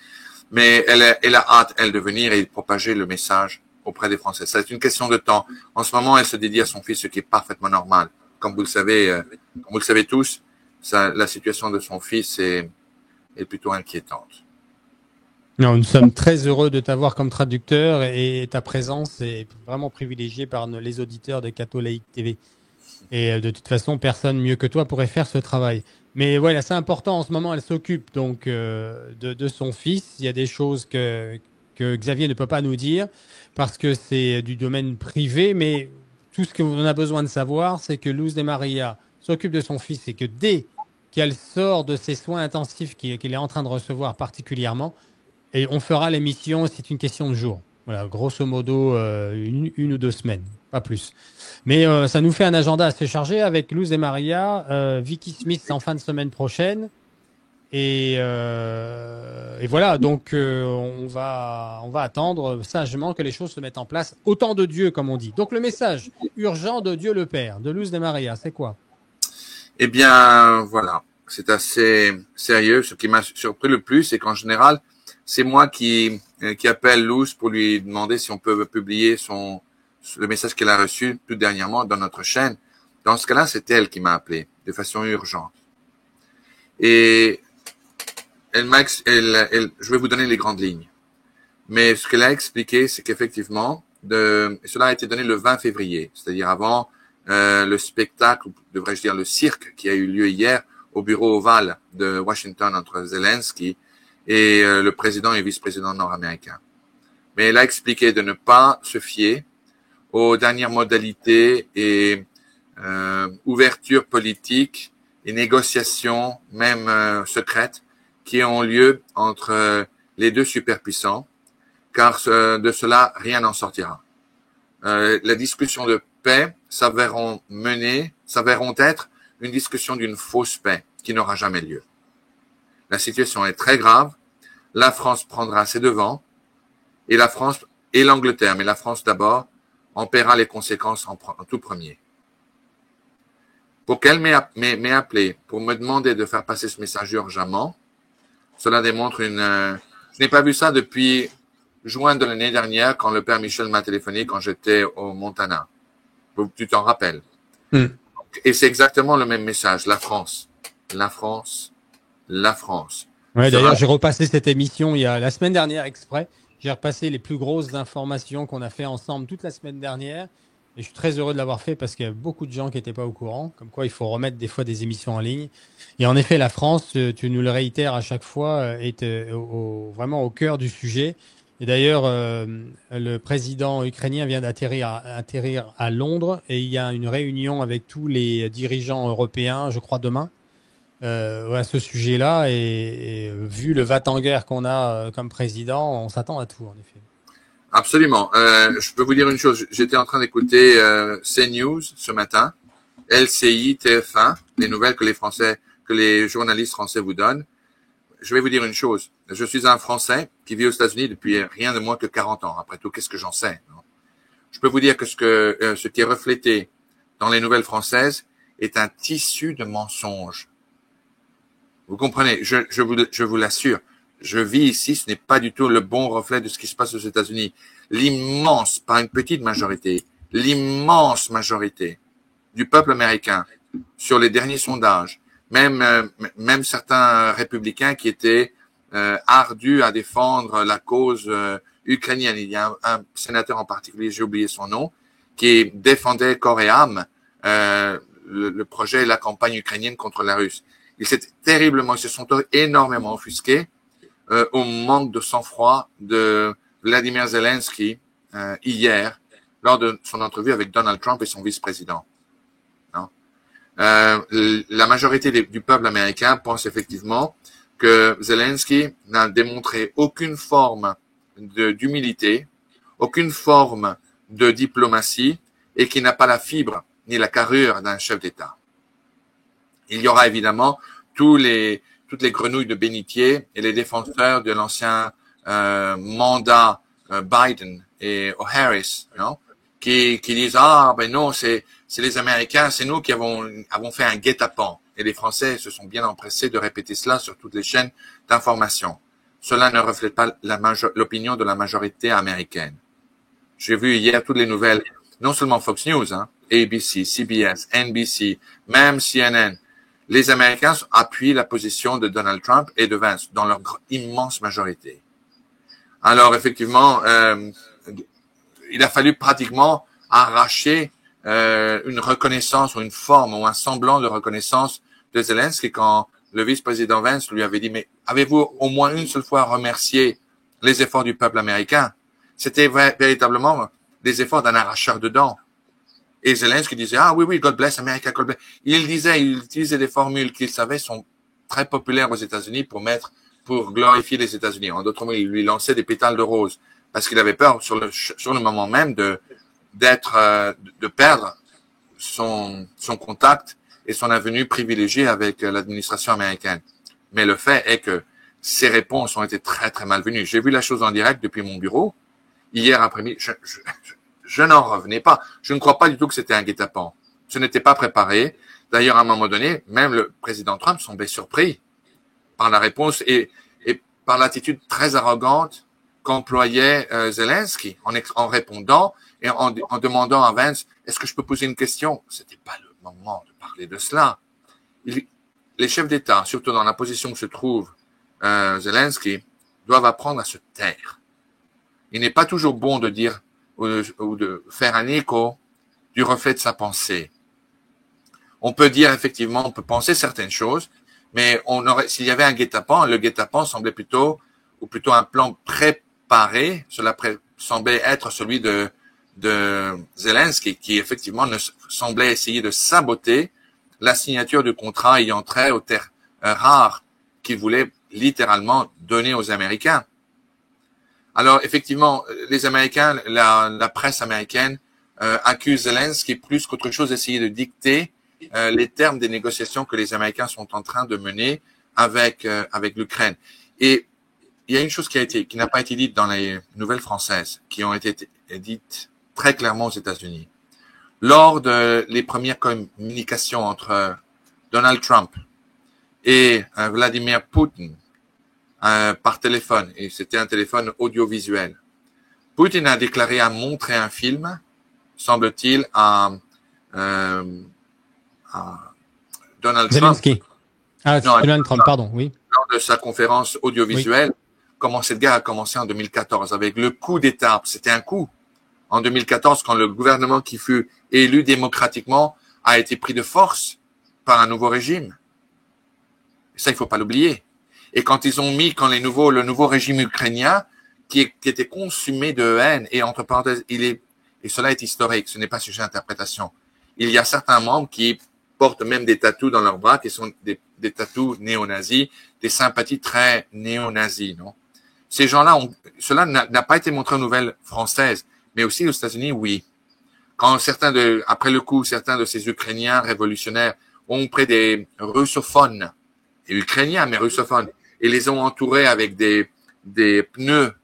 Mais elle a hâte, elle, de venir et de propager le message auprès des Français. C'est une question de temps. En ce moment, elle se dédie à son fils, ce qui est parfaitement normal. Comme vous le savez tous, la situation de son fils est plutôt inquiétante.
Non, nous sommes très heureux de t'avoir comme traducteur et ta présence est vraiment privilégiée par les auditeurs de Catholique TV. Et de toute façon, personne mieux que toi pourrait faire ce travail. Mais voilà, c'est important. En ce moment, elle s'occupe donc de son fils. Il y a des choses que Xavier ne peut pas nous dire parce que c'est du domaine privé. Mais tout ce qu'on a besoin de savoir, c'est que Luz de Maria s'occupe de son fils et que dès qu'elle sort de ses soins intensifs qu'il est en train de recevoir particulièrement, et on fera l'émission, c'est une question de jour. Voilà, grosso modo, une ou 2 semaines, pas plus. Mais ça nous fait un agenda assez chargé avec Luz et Maria, Vicky Smith en fin de semaine prochaine. Et voilà, donc on va attendre sagement que les choses se mettent en place. Au temps de Dieu, comme on dit. Donc le message urgent de Dieu le Père, de Luz et Maria, c'est quoi?
Eh bien, voilà. C'est assez sérieux. Ce qui m'a surpris le plus, c'est qu'en général, c'est moi qui appelle Luz pour lui demander si on peut publier le message qu'elle a reçu tout dernièrement dans notre chaîne. Dans ce cas-là, c'est elle qui m'a appelé de façon urgente. Et je vais vous donner les grandes lignes. Mais ce qu'elle a expliqué, c'est qu'effectivement, cela a été donné le 20 février, c'est-à-dire avant le spectacle, ou devrais-je dire le cirque qui a eu lieu hier au bureau ovale de Washington entre Zelensky et le président et vice-président nord-américain. Mais elle a expliqué de ne pas se fier aux dernières modalités et ouvertures politiques et négociations, même secrètes, qui ont lieu entre les deux superpuissants, car de cela, rien n'en sortira. Les discussions de paix s'avéreront être une discussion d'une fausse paix qui n'aura jamais lieu. La situation est très grave. La France prendra ses devants et la France et l'Angleterre, mais la France d'abord, en paiera les conséquences en tout premier. Pour qu'elle m'ait appelé pour me demander de faire passer ce message urgemment, cela démontre je n'ai pas vu ça depuis juin de l'année dernière quand le père Michel m'a téléphoné quand j'étais au Montana. Tu t'en rappelles? Et c'est exactement le même message. La France, la France, la France.
Ouais, d'ailleurs, j'ai repassé cette émission la semaine dernière exprès. J'ai repassé les plus grosses informations qu'on a fait ensemble toute la semaine dernière. Et je suis très heureux de l'avoir fait parce qu'il y a beaucoup de gens qui n'étaient pas au courant. Comme quoi, il faut remettre des fois des émissions en ligne. Et en effet, la France, tu nous le réitères à chaque fois, est vraiment au cœur du sujet. Et d'ailleurs, le président ukrainien vient d'atterrir à Londres et il y a une réunion avec tous les dirigeants européens, je crois, demain. À ce sujet-là et vu le va-t-en-guerre qu'on a comme président, on s'attend à tout en effet.
Absolument. Je peux vous dire une chose. J'étais en train d'écouter CNews ce matin, LCI, TF1, les nouvelles que les journalistes français vous donnent. Je vais vous dire une chose. Je suis un Français qui vit aux États-Unis depuis rien de moins que 40 ans. Après tout, qu'est-ce que j'en sais, non? Je peux vous dire que ce qui est reflété dans les nouvelles françaises est un tissu de mensonges. Vous comprenez? Je vous l'assure. Je vis ici, ce n'est pas du tout le bon reflet de ce qui se passe aux États-Unis. L'immense, pas une petite majorité, l'immense majorité du peuple américain, sur les derniers sondages, même certains républicains qui étaient ardus à défendre la cause ukrainienne. Il y a un sénateur en particulier, j'ai oublié son nom, qui défendait corps et âme le projet et la campagne ukrainienne contre la Russie. Ils se sont énormément offusqués au manque de sang-froid de Vladimir Zelensky hier lors de son entrevue avec Donald Trump et son vice-président. Non? La majorité du peuple américain pense effectivement que Zelensky n'a démontré aucune forme d'humilité, aucune forme de diplomatie et qui n'a pas la fibre ni la carrure d'un chef d'État. Il y aura évidemment toutes les grenouilles de bénitier et les défenseurs de l'ancien mandat Biden et Harris, qui disent ben non, c'est les Américains, c'est nous qui avons fait un guet-apens. Et les Français se sont bien empressés de répéter cela sur toutes les chaînes d'information. Cela ne reflète pas l'opinion de la majorité américaine. J'ai vu hier toutes les nouvelles, non seulement Fox News, ABC, CBS, NBC, même CNN. Les Américains appuient la position de Donald Trump et de Vance dans leur immense majorité. Alors effectivement, il a fallu pratiquement arracher une reconnaissance ou une forme ou un semblant de reconnaissance de Zelensky quand le vice-président Vance lui avait dit « Mais avez-vous au moins une seule fois remercié les efforts du peuple américain ?» C'était véritablement des efforts d'un arracheur de dents. Et Zelensky disait « Ah oui, oui, God bless America, God bless ». Il utilisait des formules qu'il savait sont très populaires aux États-Unis pour glorifier les États-Unis. En d'autres mots, il lui lançait des pétales de rose parce qu'il avait peur sur le moment même de perdre son contact et son avenue privilégiée avec l'administration américaine. Mais le fait est que ces réponses ont été très, très malvenues. J'ai vu la chose en direct depuis mon bureau. Hier après-midi, je n'en revenais pas. Je ne crois pas du tout que c'était un guet-apens. Ce n'était pas préparé. D'ailleurs, à un moment donné, même le président Trump semblait surpris par la réponse et par l'attitude très arrogante qu'employait Zelensky en répondant et en demandant à Vance « Est-ce que je peux poser une question ?» C'était pas le moment de parler de cela. Les chefs d'État, surtout dans la position où se trouve Zelensky, doivent apprendre à se taire. Il n'est pas toujours bon de dire ou de faire un écho du reflet de sa pensée. On peut dire effectivement, on peut penser certaines choses, mais s'il y avait un guet-apens, le guet-apens semblait plutôt un plan préparé. Cela semblait être celui de Zelensky, qui effectivement semblait essayer de saboter la signature du contrat ayant trait aux terres rares qu'il voulait littéralement donner aux Américains. Alors effectivement, les Américains, la presse américaine accuse Zelensky plus qu'autre chose d'essayer de dicter les termes des négociations que les Américains sont en train de mener avec l'Ukraine. Et il y a une chose qui n'a pas été dite dans les nouvelles françaises, qui ont été dites très clairement aux États-Unis. Lors les premières communications entre Donald Trump et Vladimir Poutine par téléphone, et c'était un téléphone audiovisuel, Poutine a déclaré à montrer un film, semble-t-il, à Donald
Zelensky.
Trump.
Ah, Donald Trump, pardon, oui.
Lors de sa conférence audiovisuelle, comment cette guerre a commencé en 2014 avec le coup d'État. C'était un coup. En 2014, quand le gouvernement qui fut élu démocratiquement a été pris de force par un nouveau régime. Et ça, il faut pas l'oublier. Et quand le nouveau régime ukrainien, qui était consumé de haine, et entre parenthèses, et cela est historique, ce n'est pas sujet d'interprétation. Il y a certains membres qui portent même des tatous dans leurs bras, qui sont des tatous néo-nazis, des sympathies très néo-nazis, non? Ces gens-là cela n'a pas été montré aux nouvelles françaises, mais aussi aux États-Unis, oui. Quand après le coup, certains de ces Ukrainiens révolutionnaires ont pris des russophones, et ukrainiens, mais russophones, et les ont entourés avec des pneus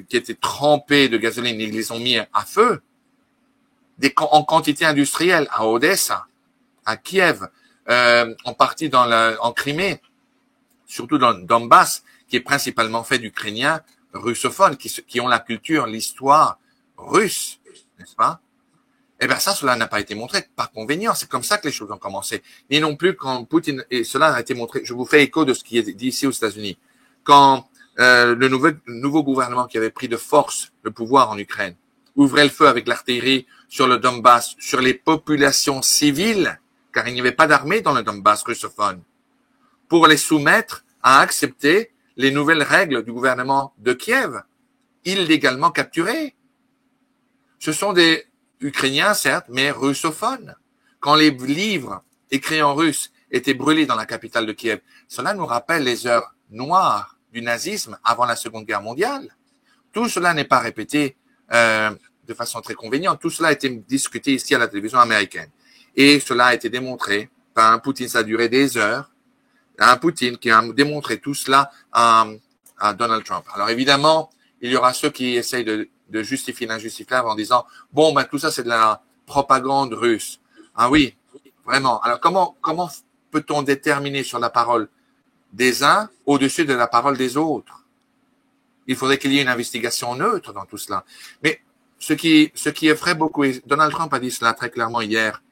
qui étaient trempés de gasoline, ils les ont mis à feu, en quantité industrielle, à Odessa, à Kiev, en partie en Crimée, surtout dans le Donbass, qui est principalement fait d'Ukrainiens russophones, qui ont la culture, l'histoire russe, n'est-ce pas? Eh bien cela n'a pas été montré par convénient. C'est comme ça que les choses ont commencé. Ni non plus quand Poutine, et cela a été montré, je vous fais écho de ce qui est dit ici aux États-Unis. Quand le nouveau gouvernement qui avait pris de force le pouvoir en Ukraine ouvrait le feu avec l'artillerie sur le Donbass, sur les populations civiles, car il n'y avait pas d'armée dans le Donbass russophone, pour les soumettre à accepter les nouvelles règles du gouvernement de Kiev, illégalement capturés. Ce sont des Ukrainiens, certes, mais russophones. quand les livres écrits en russe étaient brûlés dans la capitale de Kiev, cela nous rappelle les heures noires du nazisme avant la Seconde Guerre mondiale. Tout cela n'est pas répété de façon très conveniente. Tout cela a été discuté ici à la télévision américaine. Et cela a été démontré par un Poutine. Ça a duré des heures. Un Poutine qui a démontré tout cela à Donald Trump. Alors évidemment, il y aura ceux qui essayent de justifier l'injustifiable en disant « Bon, ben tout ça c'est de la propagande russe. » Ah oui, vraiment. Alors comment peut-on déterminer sur la parole des uns au-dessus de la parole des autres? Il faudrait qu'il y ait une investigation neutre dans tout cela. Mais ce qui effraie beaucoup, et Donald Trump a dit cela très clairement hier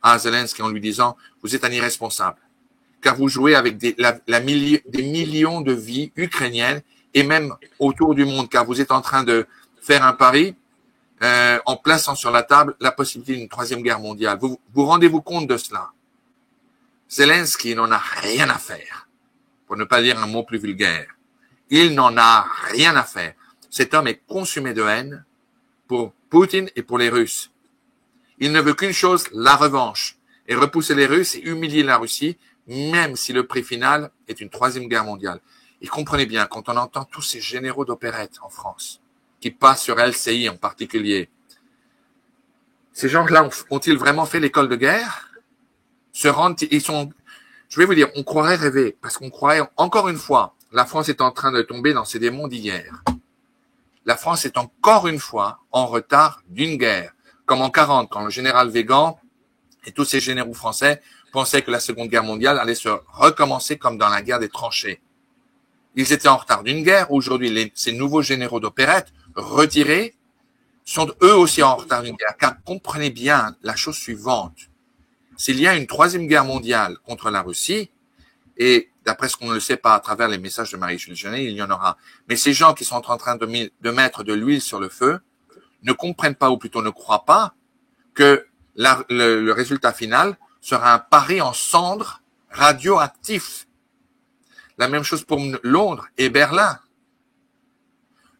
à Zelensky en lui disant « Vous êtes un irresponsable, car vous jouez avec des millions de vies ukrainiennes et même autour du monde, car vous êtes en train de faire un pari en plaçant sur la table la possibilité d'une troisième guerre mondiale. Vous rendez-vous compte de cela? Zelensky n'en a rien à faire, pour ne pas dire un mot plus vulgaire. Il n'en a rien à faire. Cet homme est consumé de haine pour Poutine et pour les Russes. Il ne veut qu'une chose, la revanche, et repousser les Russes et humilier la Russie, même si le prix final est une troisième guerre mondiale. Et comprenez bien, quand on entend tous ces généraux d'opérette en France, qui passent sur LCI en particulier, ces gens-là ont-ils vraiment fait l'école de guerre? Je vais vous dire, on croirait rêver, parce qu'on croirait, encore une fois, la France est en train de tomber dans ses démons d'hier. La France est encore une fois en retard d'une guerre, comme en 40, quand le général Weygand et tous ces généraux français pensaient que la Seconde Guerre mondiale allait se recommencer comme dans la guerre des tranchées. Ils étaient en retard d'une guerre. Aujourd'hui, ces nouveaux généraux d'opérette retirés sont eux aussi en retard d'une guerre. Car comprenez bien la chose suivante. S'il y a une troisième guerre mondiale contre la Russie, et d'après ce qu'on ne le sait pas à travers les messages de Marie-Julie Jeannet, il y en aura. Mais ces gens qui sont en train de mettre de l'huile sur le feu ne comprennent pas, ou plutôt ne croient pas, que le résultat final sera un pari en cendres radioactif. La même chose pour Londres et Berlin.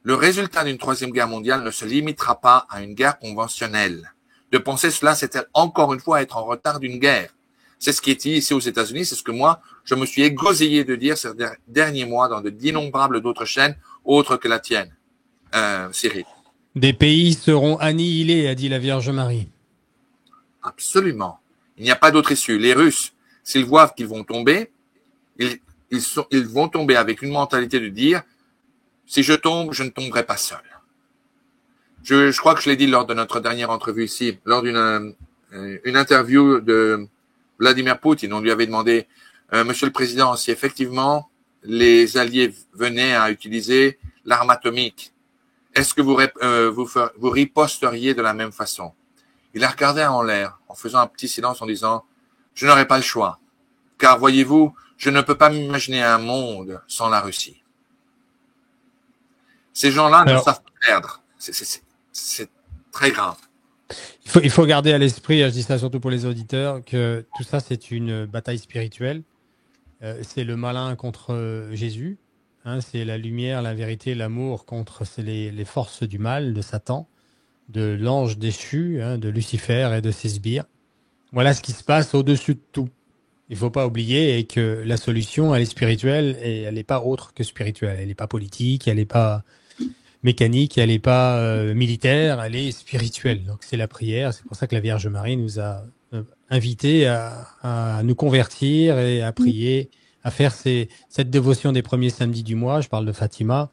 Le résultat d'une troisième guerre mondiale ne se limitera pas à une guerre conventionnelle. De penser cela, c'est encore une fois être en retard d'une guerre. C'est ce qui est dit ici aux États-Unis, c'est ce que moi, je me suis égosillé de dire ces derniers mois dans d'innombrables d'autres chaînes, autres que la tienne, Cyril.
Des pays seront annihilés, a dit la Vierge Marie.
Absolument. Il n'y a pas d'autre issue. Les Russes, s'ils voient qu'ils vont tomber, ils vont tomber avec une mentalité de dire « si je tombe, je ne tomberai pas seul ». Je crois que je l'ai dit lors de notre dernière entrevue ici, lors d'une interview de Vladimir Poutine. On lui avait demandé « Monsieur le Président, si effectivement les Alliés venaient à utiliser l'arme atomique, est-ce que vous riposteriez de la même façon ?» Il a regardé en l'air en faisant un petit silence en disant « Je n'aurai pas le choix, car voyez-vous, je ne peux pas m'imaginer un monde sans la Russie. » Ces gens-là ne savent pas perdre. C'est très grave.
Il faut garder à l'esprit, je dis ça surtout pour les auditeurs, que tout ça, c'est une bataille spirituelle. C'est le malin contre Jésus. Hein, c'est la lumière, la vérité, l'amour contre les forces du mal, de Satan, de l'ange déchu, hein, de Lucifer et de ses sbires. Voilà ce qui se passe au-dessus de tout. Il ne faut pas oublier que la solution, elle est spirituelle et elle n'est pas autre que spirituelle. Elle n'est pas politique, elle n'est pas mécanique, elle n'est pas militaire, elle est spirituelle. Donc c'est la prière. C'est pour ça que la Vierge Marie nous a invités à nous convertir et à prier, à faire cette dévotion des premiers samedis du mois. Je parle de Fatima,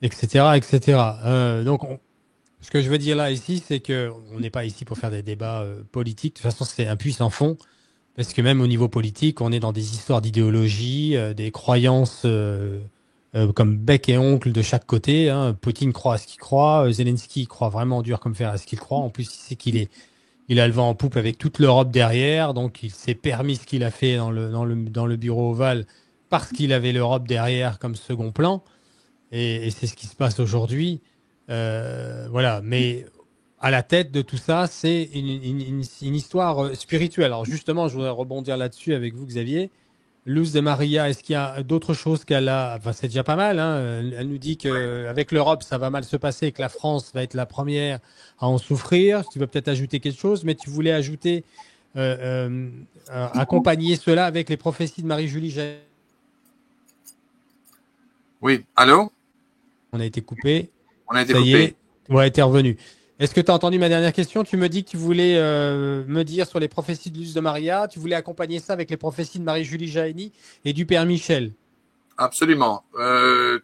etc., etc. Donc ce que je veux dire là ici, c'est que on n'est pas ici pour faire des débats politiques. De toute façon, c'est un puits sans fond. Parce que même au niveau politique, on est dans des histoires d'idéologie, des croyances comme bec et oncle de chaque côté. Hein. Poutine croit à ce qu'il croit, Zelensky croit vraiment dur comme fer à ce qu'il croit. En plus, il sait il a le vent en poupe avec toute l'Europe derrière, donc il s'est permis ce qu'il a fait dans le bureau ovale parce qu'il avait l'Europe derrière comme second plan. Et c'est ce qui se passe aujourd'hui. Voilà, mais à la tête de tout ça, c'est une histoire spirituelle. Alors justement, je voudrais rebondir là-dessus avec vous, Xavier. Luz de Maria, est-ce qu'il y a d'autres choses qu'elle a? Enfin, c'est déjà pas mal. Hein. Elle nous dit qu'avec l'Europe, ça va mal se passer et que la France va être la première à en souffrir. Tu vas peut-être ajouter quelque chose, mais tu voulais ajouter accompagner cela avec les prophéties de Marie-Julie Jahenny.
Oui, allô?
On a été coupé.
On a été
Ça y
coupé.
est, ouais, t'es revenu. Est-ce que tu as entendu ma dernière question? Tu me dis que tu voulais me dire sur les prophéties de Luce de Maria, tu voulais accompagner ça avec les prophéties de Marie-Julie Jahenny et du Père Michel.
Absolument.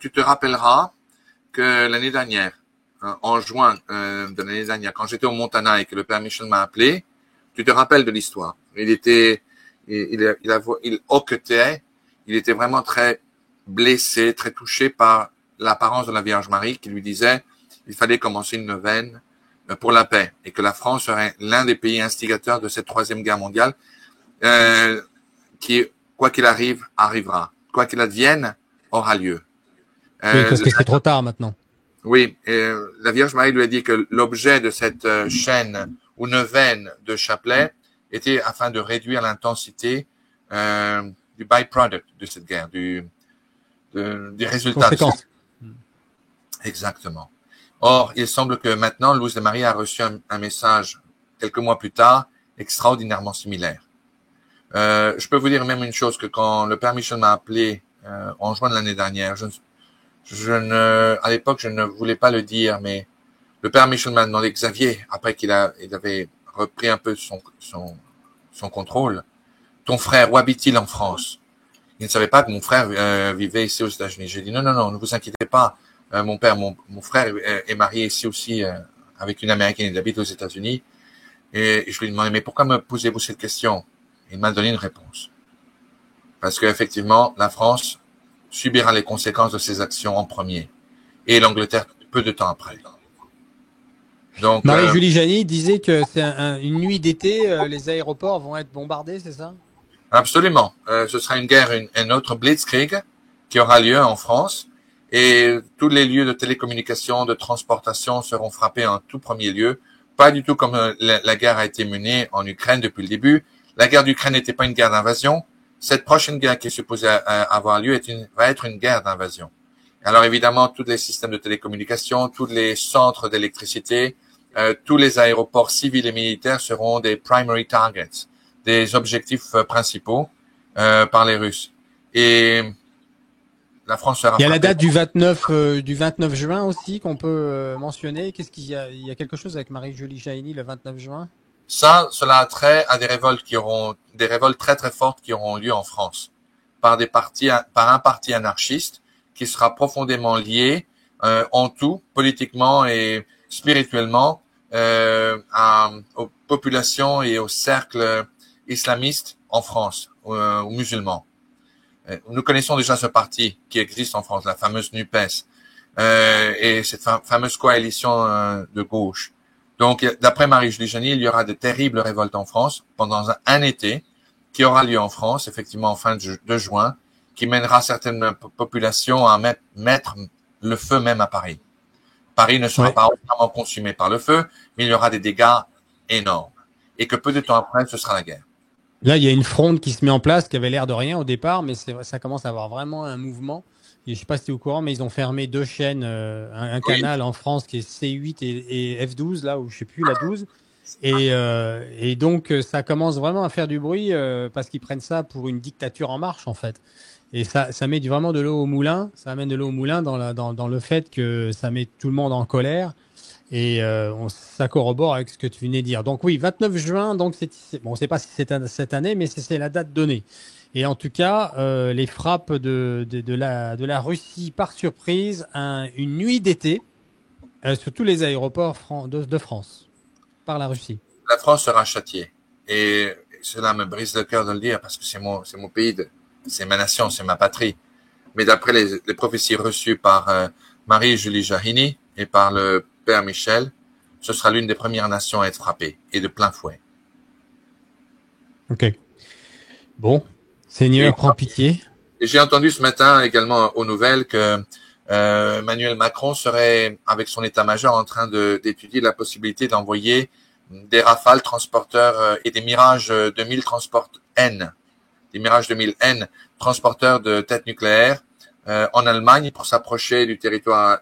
Tu te rappelleras que l'année dernière, en juin de l'année dernière, quand j'étais au Montana et que le Père Michel m'a appelé, tu te rappelles de l'histoire. Il hoquetait, il était vraiment très blessé, très touché par l'apparence de la Vierge Marie qui lui disait il fallait commencer une neuvaine pour la paix et que la France serait l'un des pays instigateurs de cette troisième guerre mondiale euh, qui, quoi qu'il arrive, arrivera. Quoi qu'il advienne, aura lieu.
Oui,
Euh,
parce que c'est trop tard maintenant.
oui, la Vierge Marie lui a dit que l'objet de cette chaîne ou neuvaine de chapelet était afin de réduire l'intensité du byproduct de cette guerre, du résultat de cette
Conséquence.
guerre. Exactement. Or, il semble que maintenant, Louise de Marie a reçu un message quelques mois plus tard, extraordinairement similaire. Je peux vous dire même une chose, que quand le Père Michel m'a appelé en juin de l'année dernière, à l'époque, je ne voulais pas le dire, mais le Père Michel m'a demandé, Xavier, après il avait repris un peu son contrôle, ton frère, où habite-t-il en France? Il ne savait pas que mon frère vivait ici aux États-Unis. J'ai dit, non, ne vous inquiétez pas, mon frère est marié ici aussi avec une Américaine, il habite aux États-Unis. Et je lui ai demandé, mais pourquoi me posez-vous cette question? Il m'a donné une réponse. Parce qu'effectivement, la France subira les conséquences de ses actions en premier. Et l'Angleterre peu de temps après. Donc,
Marie-Julie Jahenny disait que c'est une nuit d'été, les aéroports vont être bombardés, c'est ça?
absolument. Ce sera une guerre, un autre Blitzkrieg qui aura lieu en France. Et tous les lieux de télécommunication, de transportation seront frappés en tout premier lieu. Pas du tout comme la guerre a été menée en Ukraine depuis le début. La guerre d'Ukraine n'était pas une guerre d'invasion. Cette prochaine guerre qui est supposée avoir lieu va être une guerre d'invasion. Alors évidemment, tous les systèmes de télécommunication, tous les centres d'électricité, tous les aéroports civils et militaires seront des primary targets, des objectifs principaux par les Russes. Et la France sera
Il y a la
frappée.
date du 29 juin aussi qu'on peut mentionner. Qu'est-ce qu'il y a? Il y a quelque chose avec Marie-Julie Jahenny le 29 juin?
Cela a trait à des révoltes très très fortes qui auront lieu en France par un parti anarchiste qui sera profondément lié en tout, politiquement et spirituellement, aux populations et aux cercles islamistes en France, aux musulmans. Nous connaissons déjà ce parti qui existe en France, la fameuse NUPES, et cette fameuse coalition de gauche. Donc, d'après Marie-Julie Jahenny, il y aura de terribles révoltes en France pendant un été qui aura lieu en France, effectivement en fin de juin, qui mènera certaines populations à mettre le feu même à Paris. Paris ne sera
Ouais.
pas entièrement consumé par le feu, mais il y aura des dégâts énormes. Et que peu de temps après, ce sera la guerre.
Là, il y a une fronde qui se met en place, qui avait l'air de rien au départ, mais ça commence à avoir vraiment un mouvement. Et je sais pas si tu es au courant, mais ils ont fermé deux chaînes, un
Oui,
canal en France qui est C8 et F12, là où je sais plus, la 12. Et donc, ça commence vraiment à faire du bruit parce qu'ils prennent ça pour une dictature en marche, en fait. Et ça met vraiment de l'eau au moulin. Ça amène de l'eau au moulin dans le fait que ça met tout le monde en colère. Et ça corrobore avec ce que tu venais de dire. Donc oui, 29 juin, donc bon, on ne sait pas si c'est cette année, mais c'est la date donnée. Et en tout cas, les frappes de la Russie par surprise, une nuit d'été sur tous les aéroports de France par la Russie.
la France sera châtiée. Et cela me brise le cœur de le dire parce que c'est mon pays, c'est ma nation, c'est ma patrie. Mais d'après les prophéties reçues par Marie-Julie Jahenny et par le Père Michel, ce sera l'une des premières nations à être frappée, et de plein fouet.
Ok. Bon,
Et,
Seigneur, prends pitié.
et j'ai entendu ce matin également aux nouvelles que Emmanuel Macron serait, avec son état-major, en train d'étudier la possibilité d'envoyer des Rafales transporteurs et des Mirage 2000 des Mirage 2000N transporteurs de têtes nucléaires en Allemagne pour s'approcher du territoire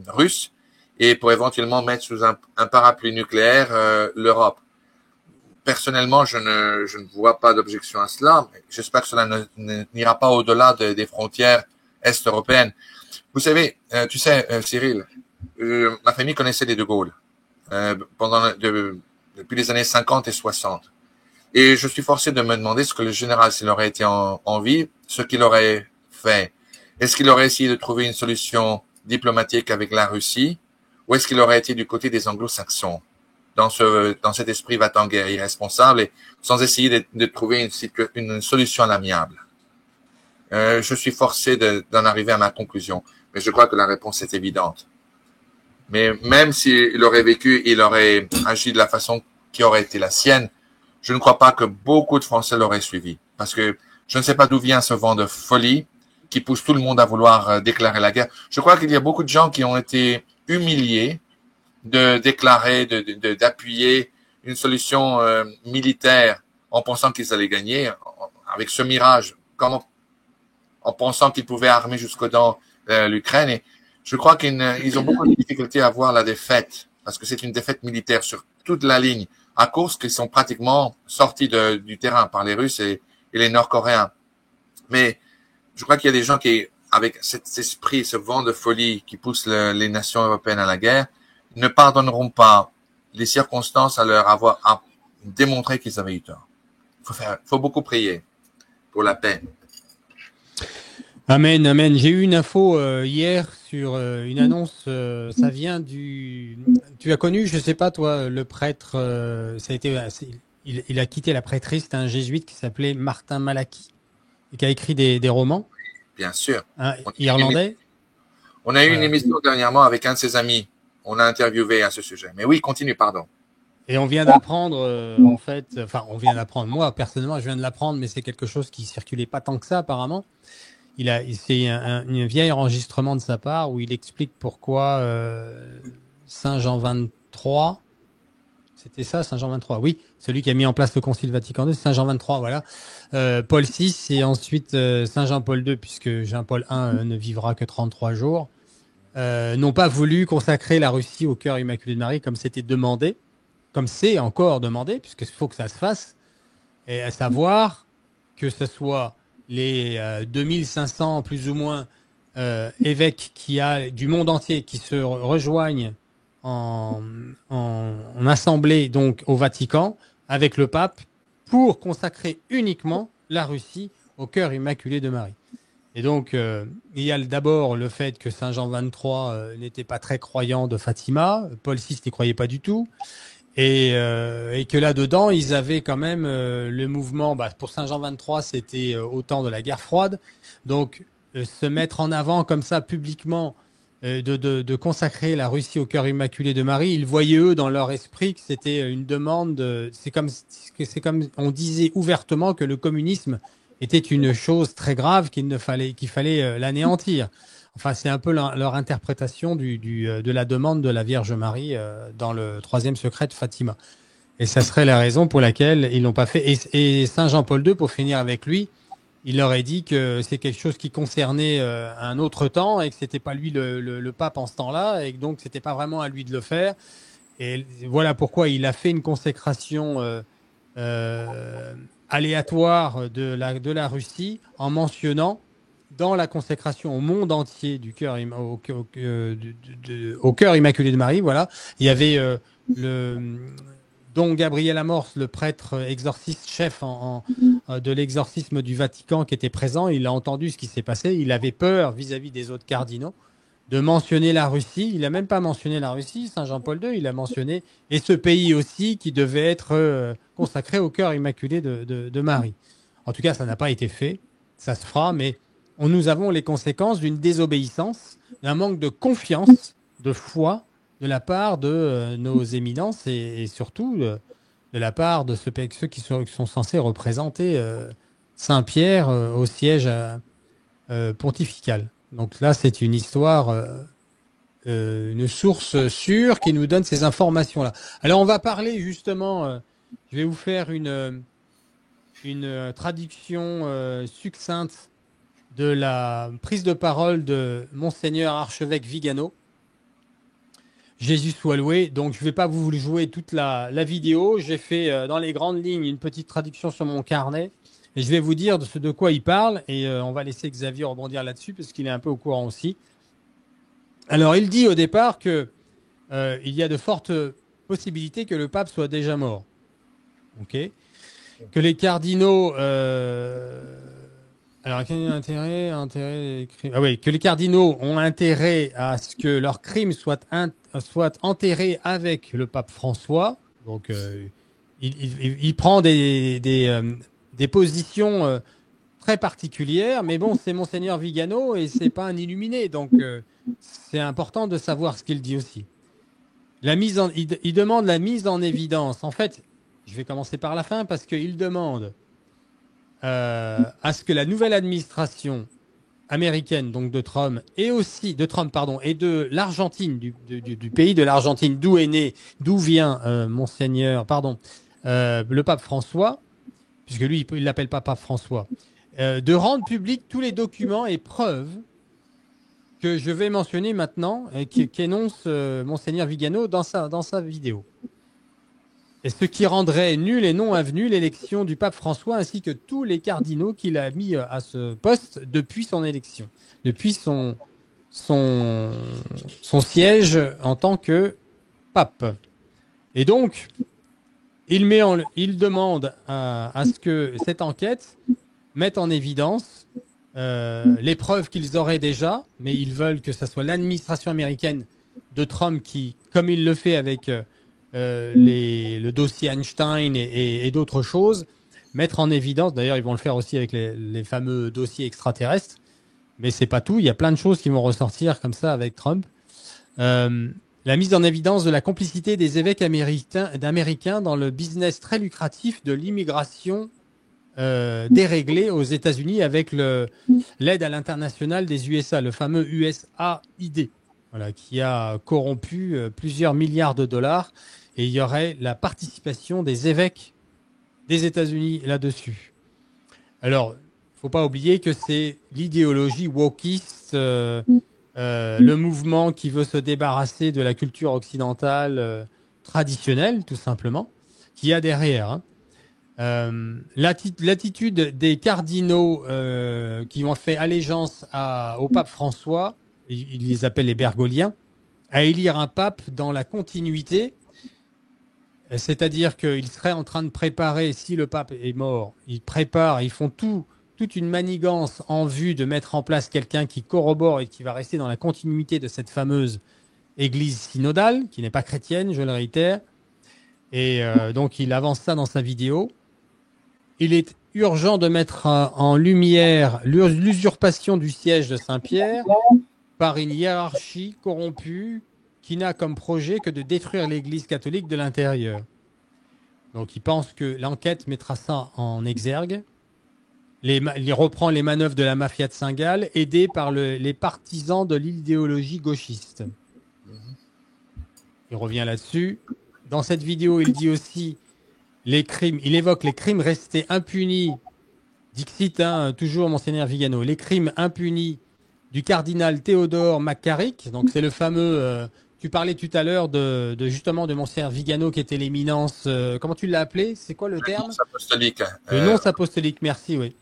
russe et pour éventuellement mettre sous un parapluie nucléaire l'Europe. personnellement, je ne vois pas d'objection à cela. J'espère que cela n'ira pas au-delà des frontières est européennes. Vous savez, tu sais, Cyril, ma famille connaissait les De Gaulle depuis les années 50 et 60. Et je suis forcé de me demander ce que le général, s'il aurait été en vie, ce qu'il aurait fait. Est-ce qu'il aurait essayé de trouver une solution diplomatique avec la Russie, ou est-ce qu'il aurait été du côté des Anglo-Saxons, dans cet esprit va-t-en-guerre irresponsable, et sans essayer de trouver une solution à l'amiable? Je suis forcé d'en arriver à ma conclusion, mais je crois que la réponse est évidente. Mais même s'il aurait vécu, il aurait agi de la façon qui aurait été la sienne, je ne crois pas que beaucoup de Français l'auraient suivi. Parce que je ne sais pas d'où vient ce vent de folie qui pousse tout le monde à vouloir déclarer la guerre. Je crois qu'il y a beaucoup de gens qui ont été humiliés de déclarer, d'appuyer une solution militaire en pensant qu'ils allaient gagner, avec ce mirage, en pensant qu'ils pouvaient armer jusqu'aux dents l'Ukraine. Et je crois qu'ils ont beaucoup de difficultés à voir la défaite, parce que c'est une défaite militaire sur toute la ligne, à cause qu'ils sont pratiquement sortis du terrain par les Russes et les Nord-Coréens. Mais je crois qu'il y a des gens qui, avec cet esprit, ce vent de folie qui pousse les nations européennes à la guerre, ne pardonneront pas les circonstances à leur avoir démontré qu'ils avaient eu tort. Faut beaucoup prier pour la paix.
Amen, amen. J'ai eu une info hier sur une annonce. Ça vient du. Tu as connu, je sais pas toi, le prêtre. Ça a été. Il a quitté la prêtrise. C'était un jésuite qui s'appelait Martin Malachi et qui a écrit des romans.
Bien sûr.
Irlandais.
On a eu une émission dernièrement avec un de ses amis. On a interviewé à ce sujet. Mais oui, continue, pardon.
Et on vient d'apprendre, en fait. Enfin, on vient d'apprendre. Moi, personnellement, je viens de l'apprendre, mais c'est quelque chose qui circulait pas tant que ça, apparemment. C'est un vieil enregistrement de sa part où il explique pourquoi Saint Jean 23, c'était ça, Saint Jean 23, oui, celui qui a mis en place le Concile Vatican II, Saint Jean 23, voilà, Paul VI et ensuite Saint Jean-Paul II, puisque Jean-Paul I ne vivra que 33 jours, n'ont pas voulu consacrer la Russie au cœur immaculé de Marie comme c'était demandé, comme c'est encore demandé, puisqu'il faut que ça se fasse, et à savoir que ce soit les 2500 plus ou moins évêques du monde entier qui se rejoignent en assemblée donc au Vatican avec le pape pour consacrer uniquement la Russie au cœur immaculé de Marie. Et donc il y a d'abord le fait que Saint Jean XXIII n'était pas très croyant de Fatima, Paul VI n'y croyait pas du tout. Et que là-dedans, ils avaient quand même le mouvement. Pour Saint Jean 23, c'était au temps de la guerre froide. Donc, se mettre en avant comme ça publiquement, de consacrer la Russie au cœur immaculé de Marie, ils voyaient eux dans leur esprit que c'était une demande. C'est comme on disait ouvertement que le communisme était une chose très grave qu'il fallait l'anéantir. Enfin, c'est un peu leur interprétation de la demande de la Vierge Marie dans le troisième secret de Fatima. Et ça serait la raison pour laquelle ils l'ont pas fait. Et Saint Jean-Paul II, pour finir avec lui, il leur a dit que c'est quelque chose qui concernait un autre temps et que c'était pas lui le pape en ce temps-là et que donc c'était pas vraiment à lui de le faire. Et voilà pourquoi il a fait une consécration aléatoire de la Russie en mentionnant dans la consécration au monde entier du cœur au cœur immaculé de Marie, voilà, il y avait Don Gabriel Amorce, le prêtre exorciste chef de l'exorcisme du Vatican qui était présent. Il a entendu ce qui s'est passé. Il avait peur vis-à-vis des autres cardinaux de mentionner la Russie. Il n'a même pas mentionné la Russie, Saint Jean-Paul II. Il a mentionné et ce pays aussi qui devait être consacré au cœur immaculé de Marie. En tout cas, ça n'a pas été fait. Ça se fera, mais nous avons les conséquences d'une désobéissance, d'un manque de confiance, de foi de la part de nos éminences et surtout de la part de ceux qui sont censés représenter Saint-Pierre au siège pontifical. Donc là, c'est une histoire, une source sûre qui nous donne ces informations-là. Alors, on va parler justement, je vais vous faire une traduction succincte de la prise de parole de Monseigneur Archevêque Vigano. Jésus soit loué. Donc, je ne vais pas vous jouer toute la vidéo. J'ai fait dans les grandes lignes une petite traduction sur mon carnet. Et je vais vous dire de quoi il parle. Et on va laisser Xavier rebondir là-dessus parce qu'il est un peu au courant aussi. Alors, il dit au départ que il y a de fortes possibilités que le pape soit déjà mort. OK. Que les cardinaux... alors, quel est l'intérêt, ah oui, que les cardinaux ont intérêt à ce que leurs crimes soient enterrés avec le pape François. Donc, il prend des positions très particulières, mais bon, c'est Monseigneur Vigano et c'est pas un illuminé, donc c'est important de savoir ce qu'il dit aussi. Il demande la mise en évidence. En fait, je vais commencer par la fin parce qu'il demande à ce que la nouvelle administration américaine, donc de Trump, et aussi de Trump, pardon, et de l'Argentine, du pays de l'Argentine, d'où vient Monseigneur, pardon, le pape François, puisque lui, il l'appelle pas pape François, de rendre public tous les documents et preuves que je vais mentionner maintenant et qu'énonce Monseigneur Vigano dans sa vidéo. Et ce qui rendrait nul et non avenu l'élection du pape François ainsi que tous les cardinaux qu'il a mis à ce poste depuis son élection, depuis son siège en tant que pape. Et donc, il demande à ce que cette enquête mette en évidence les preuves qu'ils auraient déjà, mais ils veulent que ce soit l'administration américaine de Trump qui, comme il le fait avec le dossier Einstein et d'autres choses, mettre en évidence, d'ailleurs ils vont le faire aussi avec les fameux dossiers extraterrestres, mais c'est pas tout, il y a plein de choses qui vont ressortir comme ça avec Trump. La mise en évidence de la complicité des évêques d'Américains dans le business très lucratif de l'immigration déréglée aux États-Unis avec l'aide à l'international des USA, le fameux USAID, voilà, qui a corrompu plusieurs milliards de dollars. Et il y aurait la participation des évêques des États-Unis là-dessus. Alors, il ne faut pas oublier que c'est l'idéologie wokiste, le mouvement qui veut se débarrasser de la culture occidentale traditionnelle, tout simplement, qui a derrière. L'attitude des cardinaux qui ont fait allégeance au pape François, ils les appellent les Bergogliens, à élire un pape dans la continuité. C'est-à-dire qu'ils seraient en train de préparer, si le pape est mort, ils font toute une manigance en vue de mettre en place quelqu'un qui corrobore et qui va rester dans la continuité de cette fameuse église synodale, qui n'est pas chrétienne, je le réitère. Et donc il avance ça dans sa vidéo. Il est urgent de mettre en lumière l'usurpation du siège de Saint-Pierre par une hiérarchie corrompue qui n'a comme projet que de détruire l'Église catholique de l'intérieur. Donc il pense que l'enquête mettra ça en exergue. Il reprend les manœuvres de la mafia de Saint-Gall, aidé par les partisans de l'idéologie gauchiste. Il revient là-dessus. Dans cette vidéo, il dit aussi les crimes. Il évoque les crimes restés impunis. Dixit, toujours Monseigneur Vigano. Les crimes impunis du cardinal Théodore McCarrick. Donc c'est le fameux. Tu parlais tout à l'heure justement de Monseigneur Vigano qui était l'éminence. Comment tu l'as appelé? C'est quoi le terme?
Nonce apostolique.
Le nonce apostolique. Merci, oui.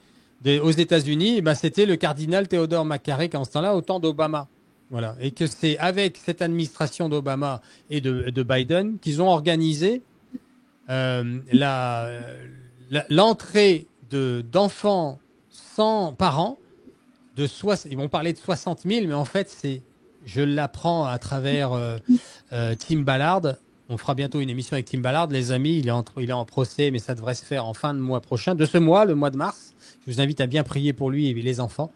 Aux États-Unis, c'était le cardinal Théodore McCarrick en ce temps-là, au temps d'Obama. Voilà. Et que c'est avec cette administration d'Obama et de Biden qu'ils ont organisé l'entrée d'enfants sans parents. Ils vont parler de 60 000, mais en fait, je l'apprends à travers Tim Ballard. On fera bientôt une émission avec Tim Ballard, les amis. Il est en procès, mais ça devrait se faire en fin de mois prochain, de ce mois, le mois de mars. Je vous invite à bien prier pour lui et les enfants.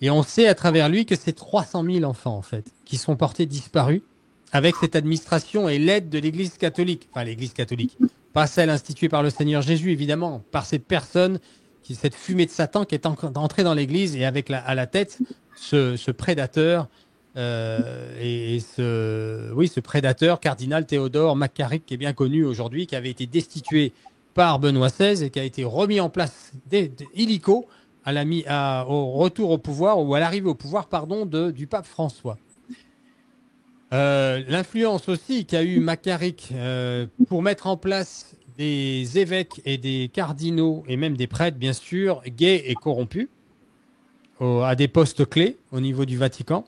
Et on sait à travers lui que c'est 300 000 enfants, en fait, qui sont portés disparus avec cette administration et l'aide de l'Église catholique. Enfin, l'Église catholique. Pas celle instituée par le Seigneur Jésus, évidemment. Par cette personne, cette fumée de Satan qui est entrée dans l'Église et avec à la tête ce prédateur ce prédateur, cardinal Théodore McCarrick, qui est bien connu aujourd'hui, qui avait été destitué par Benoît XVI et qui a été remis en place illico au retour au pouvoir ou à l'arrivée au pouvoir, du pape François. L'influence aussi qu'a eu Macaric pour mettre en place des évêques et des cardinaux et même des prêtres, bien sûr, gays et corrompus à des postes clés au niveau du Vatican.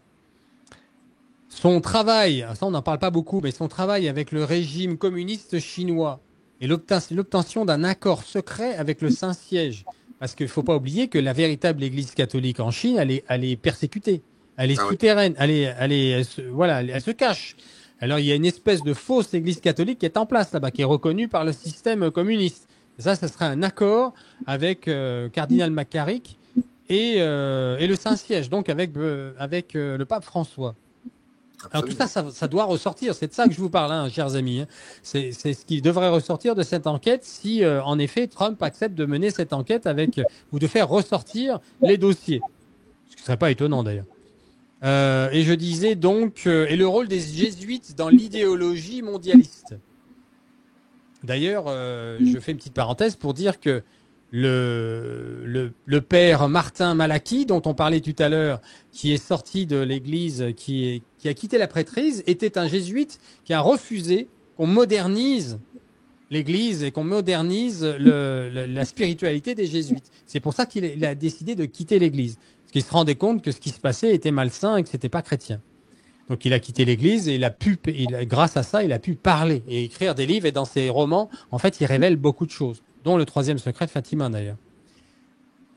Son travail, ça on n'en parle pas beaucoup, mais son travail avec le régime communiste chinois et l'obtention d'un accord secret avec le Saint-Siège. Parce qu'il ne faut pas oublier que la véritable Église catholique en Chine, elle est persécutée, elle est
Ah oui.
souterraine, voilà, elle se cache. Alors il y a une espèce de fausse Église catholique qui est en place là-bas, qui est reconnue par le système communiste. Et ça serait un accord avec Cardinal Macaric et le Saint-Siège, donc avec le pape François. Alors tout
Absolument.
ça doit ressortir. C'est de ça que je vous parle, hein, chers amis. Hein. C'est ce qui devrait ressortir de cette enquête si, en effet, Trump accepte de mener cette enquête avec ou de faire ressortir les dossiers. Ce qui ne serait pas étonnant d'ailleurs. Et je disais donc, et le rôle des jésuites dans l'idéologie mondialiste. D'ailleurs, je fais une petite parenthèse pour dire que le père Martin Malachi, dont on parlait tout à l'heure, qui est sorti de l'église, qui a quitté la prêtrise, était un jésuite qui a refusé qu'on modernise l'église et qu'on modernise la spiritualité des jésuites. C'est pour ça qu'il a décidé de quitter l'église. Parce qu'il se rendait compte que ce qui se passait était malsain et que c'était pas chrétien. Donc il a quitté l'église et grâce à ça, il a pu parler et écrire des livres. Et dans ses romans, en fait, il révèle beaucoup de choses, dont le troisième secret de Fatima d'ailleurs.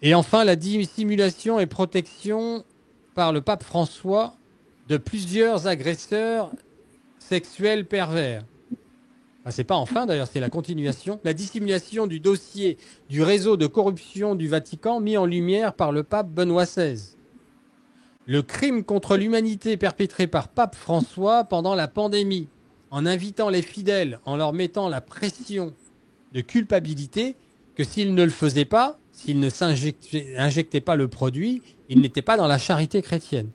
Et enfin, la dissimulation et protection par le pape François de plusieurs agresseurs sexuels pervers. Enfin, c'est pas enfin d'ailleurs, c'est la continuation. La dissimulation du dossier du réseau de corruption du Vatican mis en lumière par le pape Benoît XVI. Le crime contre l'humanité perpétré par Pape François pendant la pandémie, en invitant les fidèles, en leur mettant la pression de culpabilité que s'ils ne le faisaient pas, s'ils ne s'injectaient pas le produit, ils n'étaient pas dans la charité chrétienne.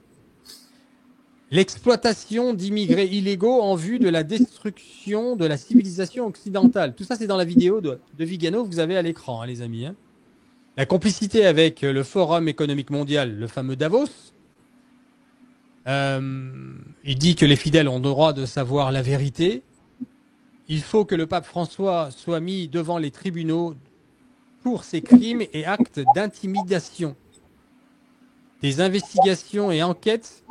L'exploitation d'immigrés illégaux en vue de la destruction de la civilisation occidentale. Tout ça, c'est dans la vidéo de Vigano que vous avez à l'écran, hein, les amis. Hein. La complicité avec le Forum économique mondial, le fameux Davos. Il dit que les fidèles ont le droit de savoir la vérité. Il faut que le pape François soit mis devant les tribunaux pour ses crimes et actes d'intimidation. Des investigations et enquêtes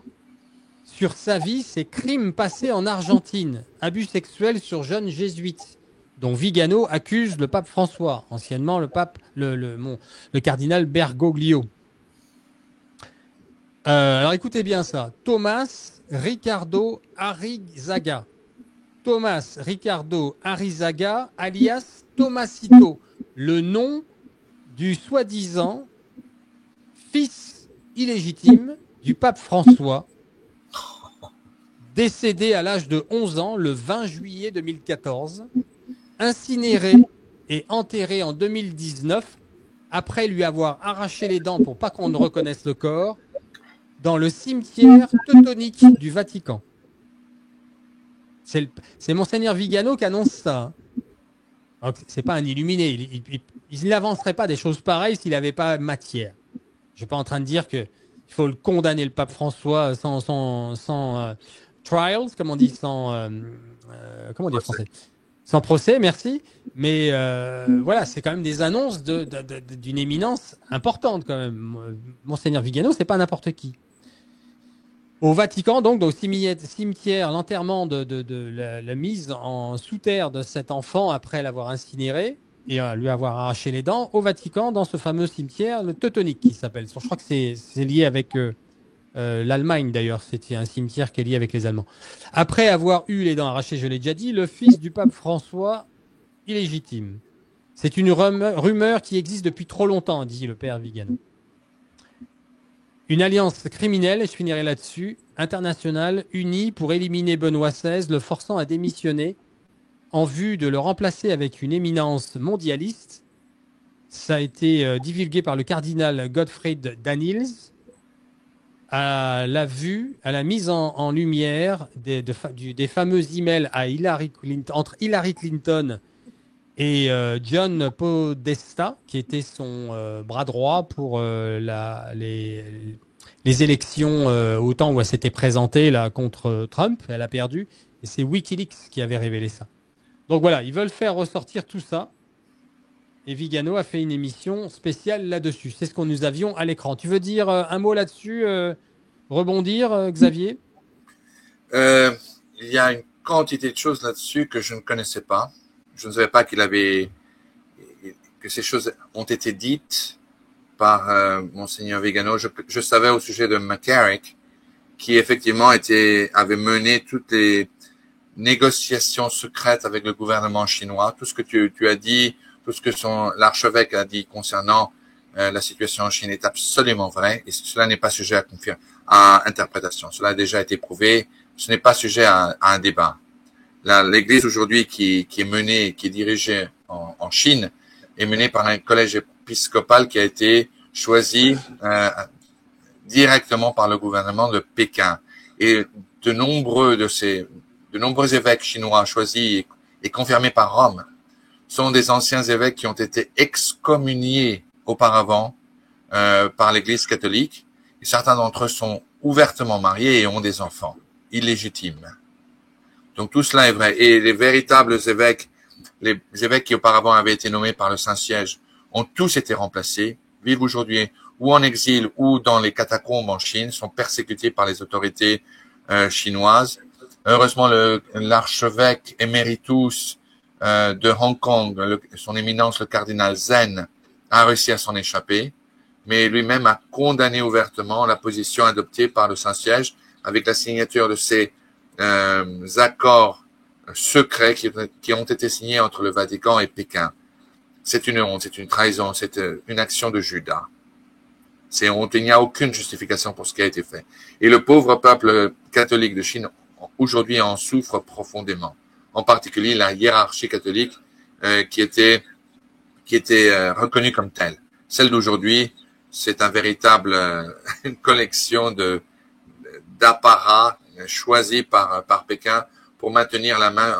sur sa vie, ses crimes passés en Argentine, abus sexuels sur jeunes jésuites, dont Vigano accuse le pape François, anciennement le cardinal Bergoglio. Alors écoutez bien ça. Thomas Ricardo Arizaga. Thomas Ricardo Arizaga, alias Tomasito, le nom du soi-disant fils illégitime du pape François, décédé à l'âge de 11 ans le 20 juillet 2014, incinéré et enterré en 2019 après lui avoir arraché les dents pour pas qu'on ne reconnaisse le corps dans le cimetière teutonique du Vatican. C'est Monseigneur Vigano qui annonce ça. Hein. C'est pas un illuminé. Il n'avancerait pas des choses pareilles s'il n'avait pas matière. Je suis pas en train de dire qu'il faut le condamner, le pape François, sans trials, comme on dit, comment on dit en français, sans procès, merci. Mais voilà, c'est quand même des annonces d'une éminence importante quand même. Monseigneur Vigano, c'est pas n'importe qui. Au Vatican, donc, au cimetière, l'enterrement de la mise en sous terre de cet enfant après l'avoir incinéré et lui avoir arraché les dents, au Vatican, dans ce fameux cimetière, le Teutonique qui s'appelle. Je crois que c'est lié avec l'Allemagne d'ailleurs, c'était un cimetière qui est lié avec les Allemands. Après avoir eu les dents arrachées, je l'ai déjà dit, le fils du pape François, illégitime. C'est une rumeur qui existe depuis trop longtemps, dit le père Vigano. Une alliance criminelle, et je finirai là-dessus, internationale, unie pour éliminer Benoît XVI, le forçant à démissionner en vue de le remplacer avec une éminence mondialiste. Ça a été divulgué par le cardinal Gottfried Daniels à la mise en lumière des fameux emails entre Hillary Clinton et John Podesta, qui était son bras droit pour les élections au temps où elle s'était présentée là contre Trump. Elle a perdu. Et c'est Wikileaks qui avait révélé ça. Donc voilà, ils veulent faire ressortir tout ça. Et Vigano a fait une émission spéciale là-dessus. C'est ce que nous avions à l'écran. Tu veux dire un mot là-dessus, rebondir, Xavier?
Euh, il y a une quantité de choses là-dessus que je ne connaissais pas. Je ne savais pas que ces choses ont été dites par Monseigneur Vigano. Je savais au sujet de McCarrick, qui effectivement avait mené toutes les négociations secrètes avec le gouvernement chinois. Tout ce que tu as dit, tout ce que l'archevêque a dit concernant la situation en Chine est absolument vrai, et cela n'est pas sujet à interprétation. Cela a déjà été prouvé. Ce n'est pas sujet à un débat. L'Église aujourd'hui qui est menée, qui est dirigée en Chine, est menée par un collège épiscopal qui a été choisi directement par le gouvernement de Pékin. Et de nombreux évêques chinois choisis et confirmés par Rome sont des anciens évêques qui ont été excommuniés auparavant par l'Église catholique. Et certains d'entre eux sont ouvertement mariés et ont des enfants illégitimes. Donc tout cela est vrai. Et les véritables évêques, les évêques qui auparavant avaient été nommés par le Saint-Siège, ont tous été remplacés, vivent aujourd'hui ou en exil ou dans les catacombes en Chine, sont persécutés par les autorités chinoises. Heureusement, l'archevêque éméritus de Hong Kong, son éminence le cardinal Zen, a réussi à s'en échapper, mais lui-même a condamné ouvertement la position adoptée par le Saint-Siège avec la signature de ces accords secrets qui ont été signés entre le Vatican et Pékin. C'est une honte, c'est une trahison, c'est une action de Judas. C'est honte, il n'y a aucune justification pour ce qui a été fait. Et le pauvre peuple catholique de Chine, aujourd'hui, en souffre profondément. En particulier la hiérarchie catholique qui était reconnue comme telle. Celle d'aujourd'hui, c'est un véritable une collection d'apparats choisis par Pékin pour maintenir la main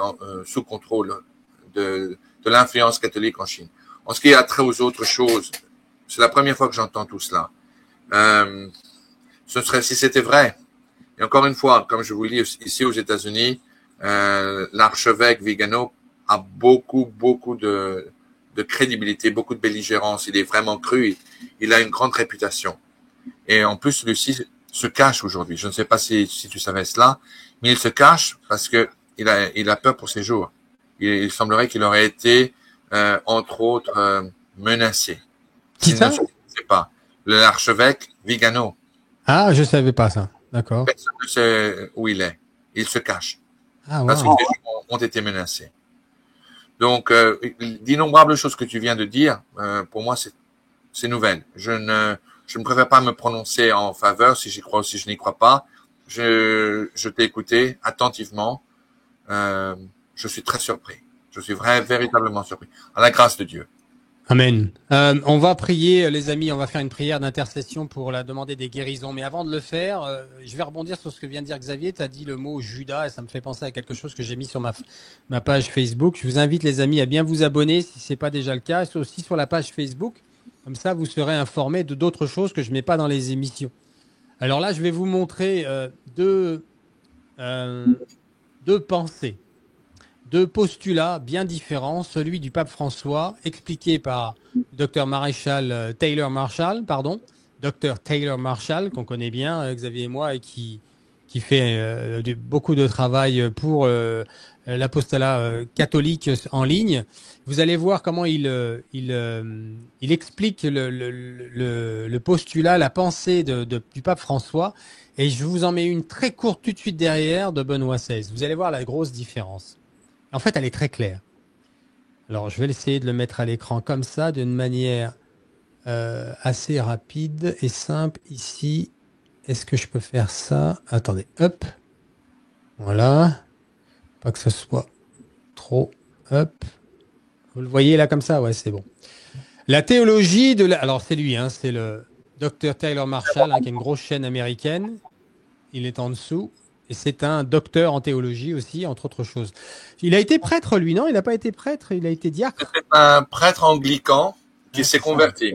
sous contrôle de l'influence catholique en Chine. En ce qui a trait aux autres choses, c'est la première fois que j'entends tout cela. Si c'était vrai, et encore une fois, comme je vous le dis, ici aux États-Unis, l'archevêque Vigano a beaucoup de crédibilité, beaucoup de belligérance. Il est vraiment cru. Il a une grande réputation. Et en plus, Lucie se cache aujourd'hui. Je ne sais pas si tu savais cela, mais il se cache parce que il a peur pour ses jours. Il semblerait qu'il aurait été, entre autres, menacé.
Qui ça?
Je ne sais pas. L'archevêque Vigano.
Ah, je savais pas ça. D'accord.
Personne ne sait où il est. Il se cache.
Ah,
Parce que
wow.
les gens ont été menacés. Donc, d'innombrables choses que tu viens de dire, pour moi, c'est nouvelle. Je ne préfère pas me prononcer en faveur si j'y crois ou si je n'y crois pas. Je t'ai écouté attentivement. Je suis très surpris. Je suis véritablement surpris. À la grâce de Dieu.
Amen. On va prier, les amis, on va faire une prière d'intercession pour la demander des guérisons. Mais avant de le faire, je vais rebondir sur ce que vient de dire Xavier. Tu as dit le mot Judas et ça me fait penser à quelque chose que j'ai mis sur ma page Facebook. Je vous invite, les amis, à bien vous abonner si ce n'est pas déjà le cas. C'est aussi sur la page Facebook. Comme ça, vous serez informés de d'autres choses que je ne mets pas dans les émissions. Alors là, je vais vous montrer deux pensées. Deux postulats bien différents, celui du pape François, expliqué par Dr Taylor Marshall, qu'on connaît bien, Xavier et moi, et qui fait beaucoup de travail pour l'apostolat catholique en ligne. Vous allez voir comment il explique le postulat, la pensée du pape François, et je vous en mets une très courte tout de suite derrière de Benoît XVI. Vous allez voir la grosse différence. En fait, elle est très claire. Alors, je vais essayer de le mettre à l'écran comme ça, d'une manière assez rapide et simple ici. Est-ce que je peux faire ça? Attendez, hop. Voilà. Pas que ce soit trop. Hop. Vous le voyez là comme ça? Ouais, c'est bon. La théologie de la... Alors, c'est lui, hein, c'est le Dr Taylor Marshall, hein, qui est une grosse chaîne américaine. Il est en dessous. Et c'est un docteur en théologie aussi, entre autres choses. Il a été prêtre, lui, non? Il n'a pas été prêtre, il a été diacre.
C'est un prêtre anglican qui s'est converti.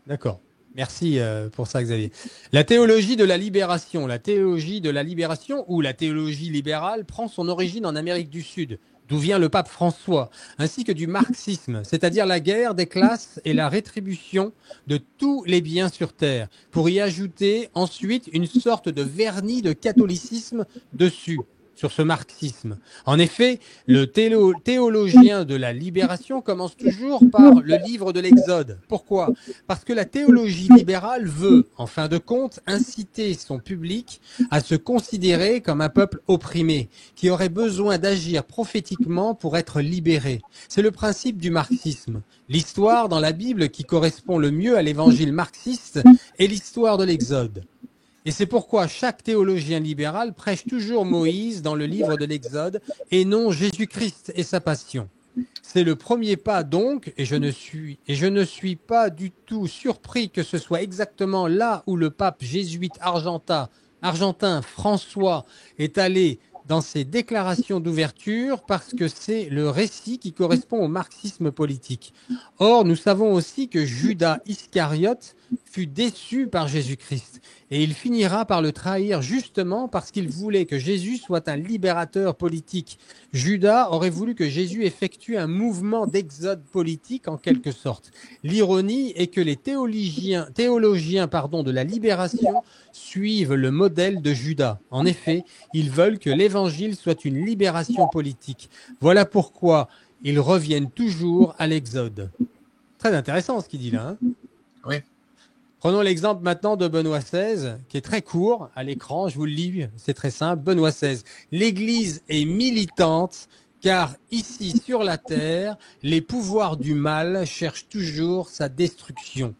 D'accord. Merci pour ça, Xavier. La théologie de la libération. La théologie de la libération ou la théologie libérale prend son origine en Amérique du Sud, d'où vient le pape François, ainsi que du marxisme, c'est-à-dire la guerre des classes et la rétribution de tous les biens sur terre, pour y ajouter ensuite une sorte de vernis de catholicisme dessus, sur ce marxisme. En effet, le théologien de la libération commence toujours par le livre de l'Exode. Pourquoi ? Parce que la théologie libérale veut, en fin de compte, inciter son public à se considérer comme un peuple opprimé, qui aurait besoin d'agir prophétiquement pour être libéré. C'est le principe du marxisme. L'histoire dans la Bible qui correspond le mieux à l'évangile marxiste est l'histoire de l'Exode. Et c'est pourquoi chaque théologien libéral prêche toujours Moïse dans le livre de l'Exode et non Jésus-Christ et sa passion. C'est le premier pas donc, et je ne suis pas du tout surpris que ce soit exactement là où le pape jésuite argentin François est allé dans ses déclarations d'ouverture, parce que c'est le récit qui correspond au marxisme politique. Or, nous savons aussi que Judas Iscariote fut déçu par Jésus-Christ, et il finira par le trahir justement parce qu'il voulait que Jésus soit un libérateur politique. Judas aurait voulu que Jésus effectue un mouvement d'exode politique en quelque sorte. L'ironie est que les théologiens de la libération suivent le modèle de Judas. En effet, ils veulent que l'évangile soit une libération politique. Voilà pourquoi ils reviennent toujours à l'exode. Très intéressant ce qu'il dit là. Hein.
Oui.
Prenons l'exemple maintenant de Benoît XVI, qui est très court à l'écran, je vous le lis, c'est très simple. Benoît XVI. L'Église est militante, car ici sur la terre, les pouvoirs du mal cherchent toujours sa destruction,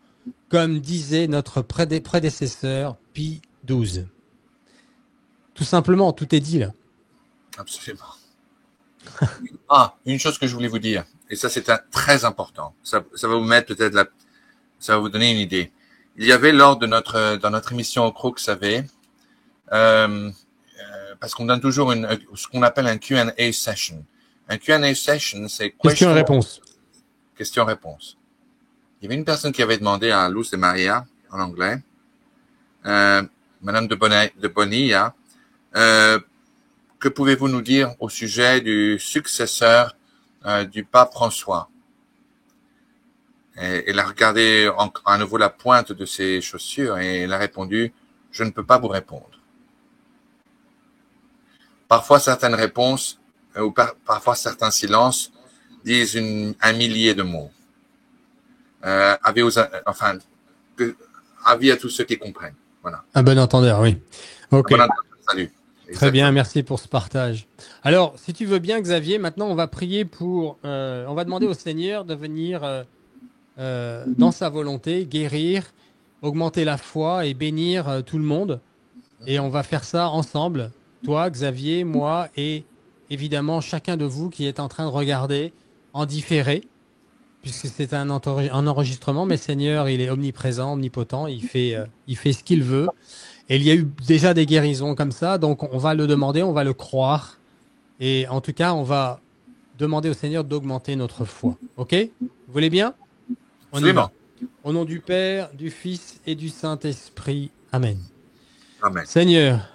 comme disait notre prédécesseur Pie XII. Tout simplement, tout est dit là.
Absolument. Une chose que je voulais vous dire, et ça c'est très important, ça va vous mettre peut-être ça va vous donner une idée. Il y avait dans notre émission au Crux, vous savez, parce qu'on donne toujours ce qu'on appelle un Q&A session. Un Q&A session, c'est
question-réponse.
Question-réponse. Il y avait une personne qui avait demandé à Luz de Maria, en anglais, Madame de Bonilla, que pouvez-vous nous dire au sujet du successeur du pape François? Et elle a regardé à nouveau la pointe de ses chaussures et elle a répondu « Je ne peux pas vous répondre ». Parfois, certaines réponses ou parfois certains silences disent un millier de mots. Avis à tous ceux qui comprennent. Voilà.
Un bon entendeur, oui. Ok.
Bon entendeur, salut.
Très bien, merci pour ce partage. Alors, si tu veux bien, Xavier, maintenant on va prier on va demander au Seigneur de venir dans sa volonté, guérir, augmenter la foi et bénir tout le monde. Et on va faire ça ensemble, toi, Xavier, moi et évidemment chacun de vous qui est en train de regarder en différé, puisque c'est un enregistrement, mais Seigneur, il est omniprésent, omnipotent, il fait ce qu'il veut. Et il y a eu déjà des guérisons comme ça, donc on va le demander, on va le croire. Et en tout cas, on va demander au Seigneur d'augmenter notre foi. OK ? Vous voulez bien ? On y va. Au nom du Père, du Fils et du Saint-Esprit. Amen.
Amen.
Seigneur,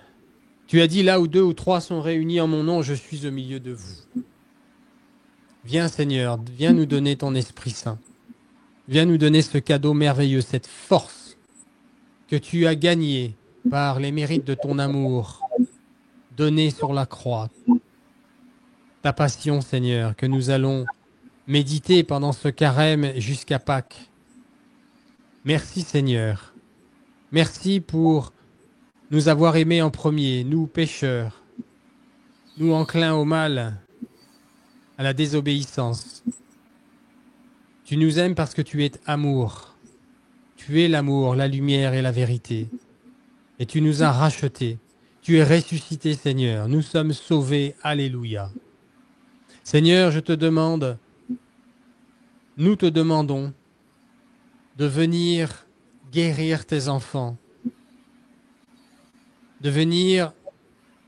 tu as dit là où 2 ou 3 sont réunis en mon nom, je suis au milieu de vous. Viens Seigneur, viens nous donner ton Esprit Saint. Viens nous donner ce cadeau merveilleux, cette force que tu as gagnée par les mérites de ton amour donné sur la croix. Ta passion, Seigneur, que nous allons méditer pendant ce carême jusqu'à Pâques. Merci, Seigneur. Merci pour nous avoir aimés en premier, nous pécheurs, nous enclins au mal, à la désobéissance. Tu nous aimes parce que tu es amour. Tu es l'amour, la lumière et la vérité. Et tu nous as rachetés. Tu es ressuscité, Seigneur. Nous sommes sauvés. Alléluia. Seigneur, nous te demandons de venir guérir tes enfants, de venir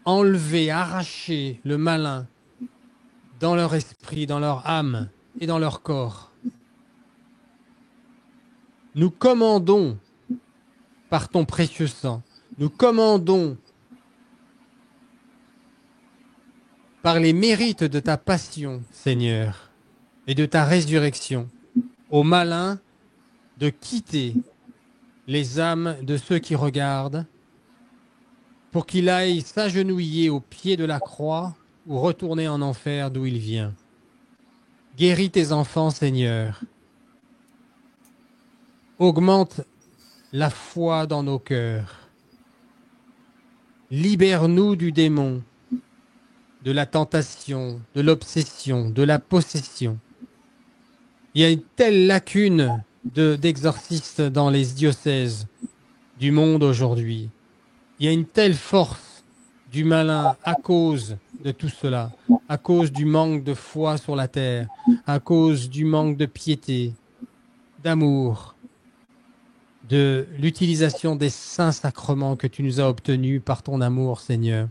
enlever, arracher le malin dans leur esprit, dans leur âme et dans leur corps. Nous commandons par ton précieux sang. Nous commandons par les mérites de ta passion, Seigneur, et de ta résurrection, au malin de quitter les âmes de ceux qui regardent, pour qu'il aille s'agenouiller au pied de la croix ou retourner en enfer d'où il vient. Guéris tes enfants, Seigneur. Augmente la foi dans nos cœurs. Libère-nous du démon, de la tentation, de l'obsession, de la possession. Il y a une telle lacune d'exorcistes dans les diocèses du monde aujourd'hui. Il y a une telle force du malin à cause de tout cela, à cause du manque de foi sur la terre, à cause du manque de piété, d'amour, de l'utilisation des saints sacrements que tu nous as obtenus par ton amour, Seigneur.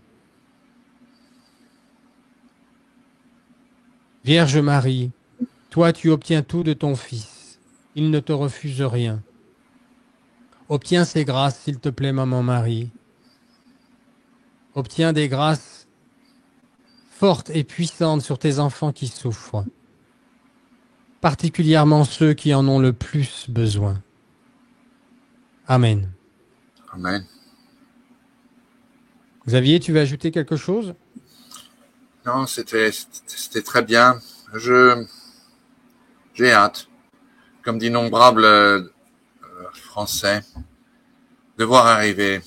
Vierge Marie, toi tu obtiens tout de ton Fils. Il ne te refuse rien. Obtiens ces grâces, s'il te plaît, Maman Marie. Obtiens des grâces fortes et puissantes sur tes enfants qui souffrent, particulièrement ceux qui en ont le plus besoin. Amen.
Amen.
Xavier, tu veux ajouter quelque chose?
Non, c'était très bien. J'ai hâte, comme d'innombrables Français, de voir arriver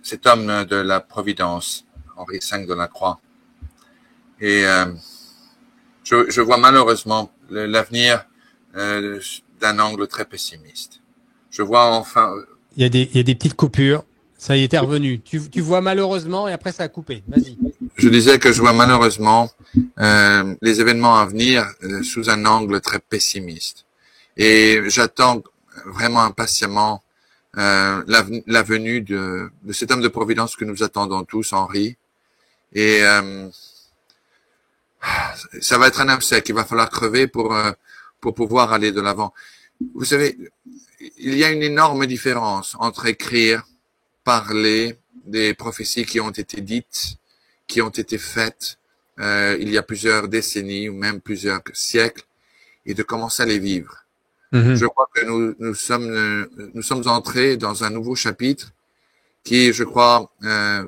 cet homme de la Providence, Henri V de la Croix. Et je vois malheureusement l'avenir d'un angle très pessimiste. Je vois enfin...
Il y a des petites coupures. Ça y est, t'es revenu. Tu vois malheureusement et après ça a coupé. Vas-y.
Je disais que je vois malheureusement les événements à venir sous un angle très pessimiste. Et j'attends vraiment impatiemment la venue de cet homme de providence que nous attendons tous, Henri. Et ça va être un obstacle qu'il va falloir crever pour pouvoir aller de l'avant. Vous savez, il y a une énorme différence entre écrire, parler des prophéties qui ont été dites, qui ont été faites il y a plusieurs décennies ou même plusieurs siècles, et de commencer à les vivre. Je crois que nous sommes entrés dans un nouveau chapitre qui, je crois,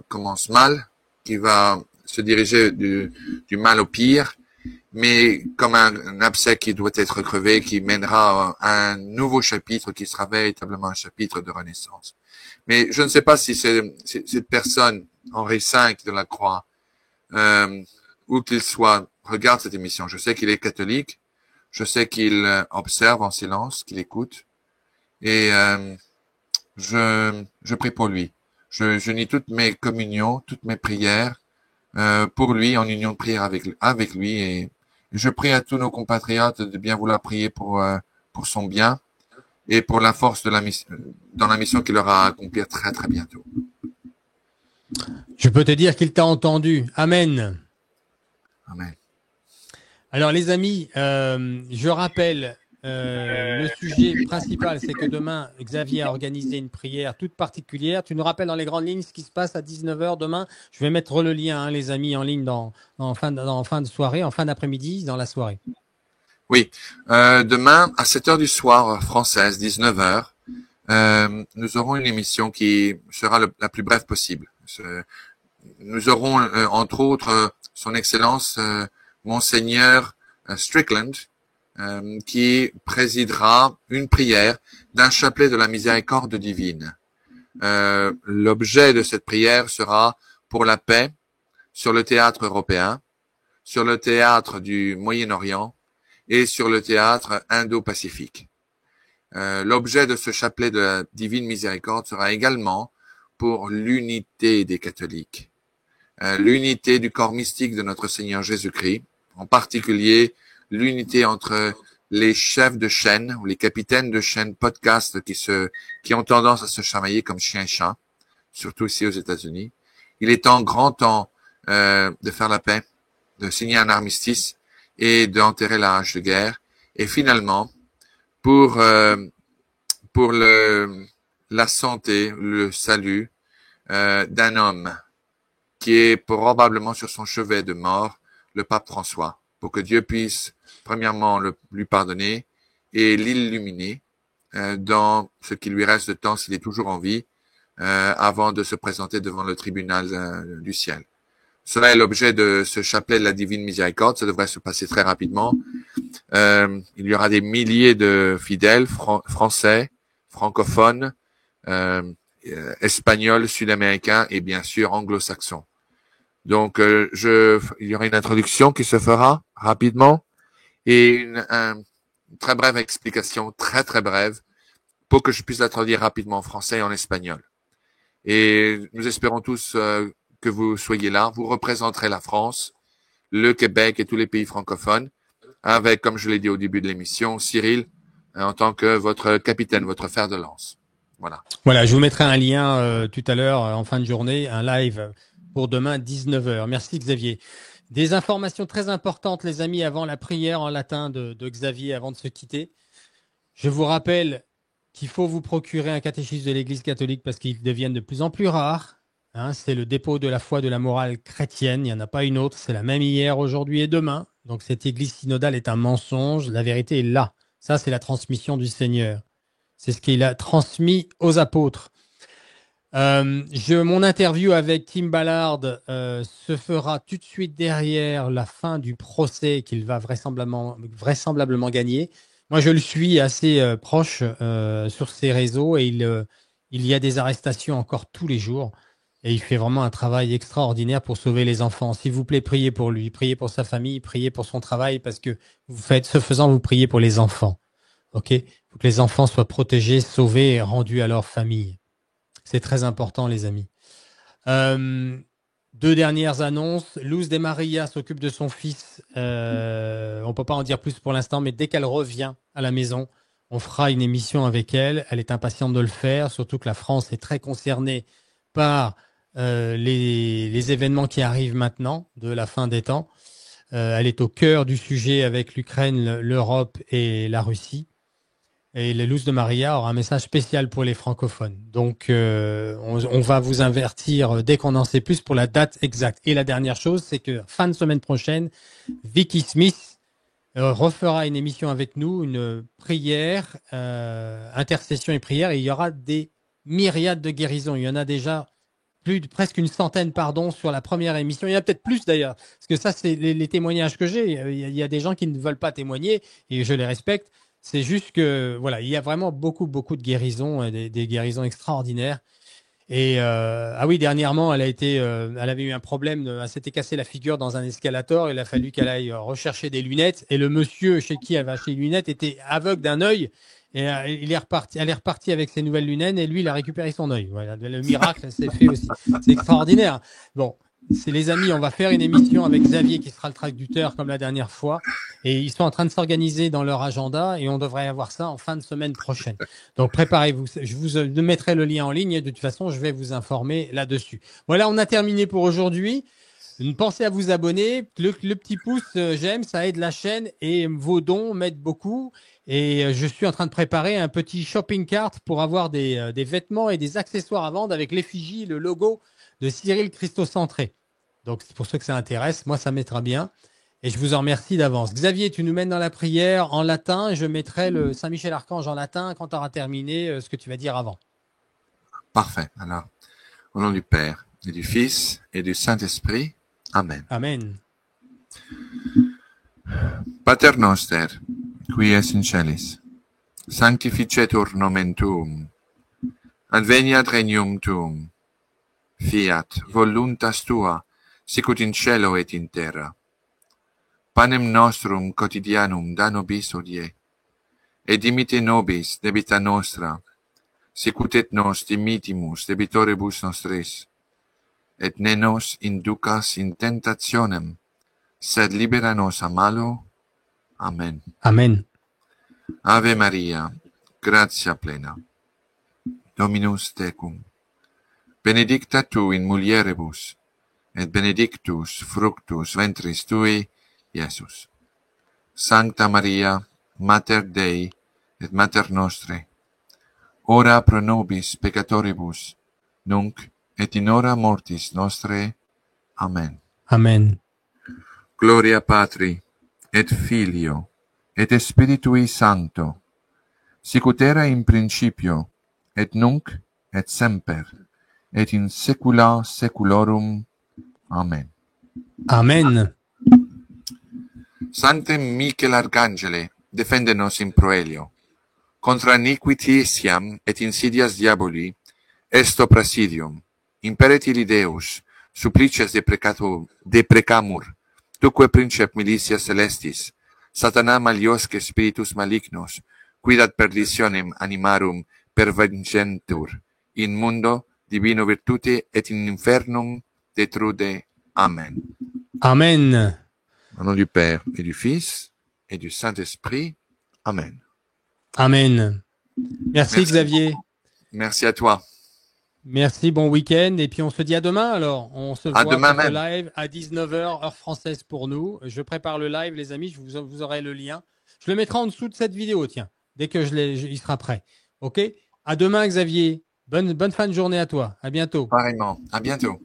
commence mal, qui va se diriger du mal au pire, mais comme un abcès qui doit être crevé, qui mènera à un nouveau chapitre qui sera véritablement un chapitre de renaissance. Mais je ne sais pas si cette personne, Henri V de la Croix, où qu'il soit, regarde cette émission. Je sais qu'il est catholique, je sais qu'il observe en silence, qu'il écoute, et je prie pour lui. Je nie toutes mes communions, toutes mes prières pour lui, en union de prière avec lui, et je prie à tous nos compatriotes de bien vouloir prier pour son bien et pour la force de dans la mission qu'il aura à accomplir très très bientôt.
Je peux te dire qu'il t'a entendu. Amen.
Amen.
Alors les amis, je rappelle le sujet principal, c'est que demain, Xavier a organisé une prière toute particulière. Tu nous rappelles dans les grandes lignes ce qui se passe à 19h demain. Je vais mettre le lien, les amis, en ligne en fin de soirée, en fin d'après-midi, dans la soirée.
Oui, demain à 7h du soir française, 19h, nous aurons une émission qui sera la plus brève possible. Nous aurons entre autres son Excellence Monseigneur Strickland qui présidera une prière d'un chapelet de la miséricorde divine. L'objet de cette prière sera pour la paix sur le théâtre européen, sur le théâtre du Moyen-Orient et sur le théâtre Indo-Pacifique. L'objet de ce chapelet de la divine miséricorde sera également pour l'unité des catholiques, l'unité du corps mystique de notre Seigneur Jésus-Christ, en particulier l'unité entre les chefs de chaîne ou les capitaines de chaîne podcast qui ont tendance à se chamailler comme chien et chat, surtout ici aux États-Unis. Il est grand temps de faire la paix, de signer un armistice et d'enterrer la hache de guerre. Et finalement, pour la santé, le salut d'un homme qui est probablement sur son chevet de mort, le pape François, pour que Dieu puisse premièrement lui pardonner et l'illuminer dans ce qui lui reste de temps s'il est toujours en vie, avant de se présenter devant le tribunal du ciel. Cela est l'objet de ce chapelet de la Divine Miséricorde. Ça devrait se passer très rapidement. Il y aura des milliers de fidèles français, francophones, espagnols, sud-américains et bien sûr anglo-saxons. Donc, il y aura une introduction qui se fera rapidement et une très brève explication, très très brève, pour que je puisse la traduire rapidement en français et en espagnol. Et nous espérons tous que vous soyez là. Vous représenterez la France, le Québec et tous les pays francophones, avec, comme je l'ai dit au début de l'émission, Cyril en tant que votre capitaine, votre fer de lance. Voilà.
Voilà, je vous mettrai un lien tout à l'heure en fin de journée, un live pour demain 19h. Merci Xavier. Des informations très importantes, les amis, avant la prière en latin de Xavier, avant de se quitter. Je vous rappelle qu'il faut vous procurer un catéchisme de l'Église catholique parce qu'ils deviennent de plus en plus rares. Hein, c'est le dépôt de la foi, de la morale chrétienne. Il n'y en a pas une autre. C'est la même hier, aujourd'hui et demain. Donc cette Église synodale est un mensonge. La vérité est là. Ça, c'est la transmission du Seigneur. C'est ce qu'il a transmis aux apôtres. Mon interview avec Tim Ballard se fera tout de suite derrière la fin du procès qu'il va vraisemblablement gagner. Moi, je le suis assez proche sur ses réseaux et il y a des arrestations encore tous les jours. Et il fait vraiment un travail extraordinaire pour sauver les enfants. S'il vous plaît, priez pour lui, priez pour sa famille, priez pour son travail parce que ce faisant, vous priez pour les enfants. OK? Il faut que les enfants soient protégés, sauvés et rendus à leur famille. C'est très important, les amis. Deux dernières annonces. Luz de Maria s'occupe de son fils. On ne peut pas en dire plus pour l'instant, mais dès qu'elle revient à la maison, on fera une émission avec elle. Elle est impatiente de le faire, surtout que la France est très concernée par les événements qui arrivent maintenant, de la fin des temps. Elle est au cœur du sujet avec l'Ukraine, l'Europe et la Russie. Et la Luz de Maria aura un message spécial pour les francophones. Donc, on va vous avertir dès qu'on en sait plus pour la date exacte. Et la dernière chose, c'est que fin de semaine prochaine, Vicky Smith refera une émission avec nous, une prière, intercession et prière. Et il y aura des myriades de guérisons. Il y en a déjà presque une centaine, sur la première émission. Il y en a peut-être plus d'ailleurs. Parce que ça, c'est les témoignages que j'ai. Il y a des gens qui ne veulent pas témoigner et je les respecte. C'est juste que, voilà, il y a vraiment beaucoup de guérisons, des guérisons extraordinaires. Et, oui, dernièrement, elle avait eu un problème, elle s'était cassé la figure dans un escalator. Il a fallu qu'elle aille rechercher des lunettes. Et le monsieur chez qui elle va acheter les lunettes était aveugle d'un œil. Et elle est repartie avec ses nouvelles lunettes et lui, il a récupéré son œil. Voilà, le miracle s'est fait aussi. C'est extraordinaire. Bon, c'est les amis, on va faire une émission avec Xavier qui sera le traducteur comme la dernière fois. Et ils sont en train de s'organiser dans leur agenda et on devrait avoir ça en fin de semaine prochaine. Donc préparez-vous. Je vous mettrai le lien en ligne et de toute façon, je vais vous informer là-dessus. Voilà, on a terminé pour aujourd'hui. Pensez à vous abonner. Le petit pouce j'aime, ça aide la chaîne et vos dons m'aident beaucoup. Et je suis en train de préparer un petit shopping cart pour avoir des vêtements et des accessoires à vendre avec l'effigie, le logo de Cyril Christocentré. Donc, c'est pour ceux que ça intéresse. Moi, ça m'aidera bien. Et je vous en remercie d'avance. Xavier, tu nous mènes dans la prière en latin et je mettrai le Saint-Michel-Archange en latin quand tu auras terminé ce que tu vas dire avant.
Parfait. Alors, au nom du Père et du Fils et du Saint-Esprit. Amen.
Amen.
Pater noster, qui es in celis, sanctificetur nomen tuum, adveniat regnum tuum, fiat voluntas tua, sicut in cielo et in terra. Panem nostrum quotidianum da nobis hodie, et dimitte nobis debita nostra, sicut et nos dimittimus debitoribus nostris, et ne nos inducas in tentationem, sed libera nos a malo. Amen.
Amen.
Ave Maria, gratia plena, Dominus tecum, benedicta tu in mulieribus, et benedictus fructus ventris tui, Iesus. Sancta Maria, Mater Dei, et Mater Nostri, ora pro nobis peccatoribus, nunc et in hora mortis nostrae. Amen.
Amen.
Gloria Patri, et Filio, et Spiritui Sancto, sic ut era in principio, et nunc, et semper, et in saecula saeculorum. Amen.
Amen.
Sanctem Michael Arcangele, defende nos in proelio. Contra iniquitiesiam et insidias diaboli, esto presidium. Imperit illi Deus, supplices deprecamur, tuque princeps militias celestis, Satana maliosque spiritus malignos, quid ad perditionem animarum pervengentur, in mundo divino virtute et in infernum detrude. Amen.
Amen.
Au nom du Père et du Fils et du Saint-Esprit. Amen.
Amen. Merci Xavier.
Merci à toi.
Merci, bon week-end. Et puis on se dit à demain alors. On se voit
demain
pour le
même.
live à 19h, heure française pour nous. Je prépare le live, les amis. Vous aurez le lien. Je le mettrai en dessous de cette vidéo, tiens. Dès que il sera prêt. OK? À demain, Xavier. Bonne fin de journée à toi. À bientôt.
Pareillement. À bientôt.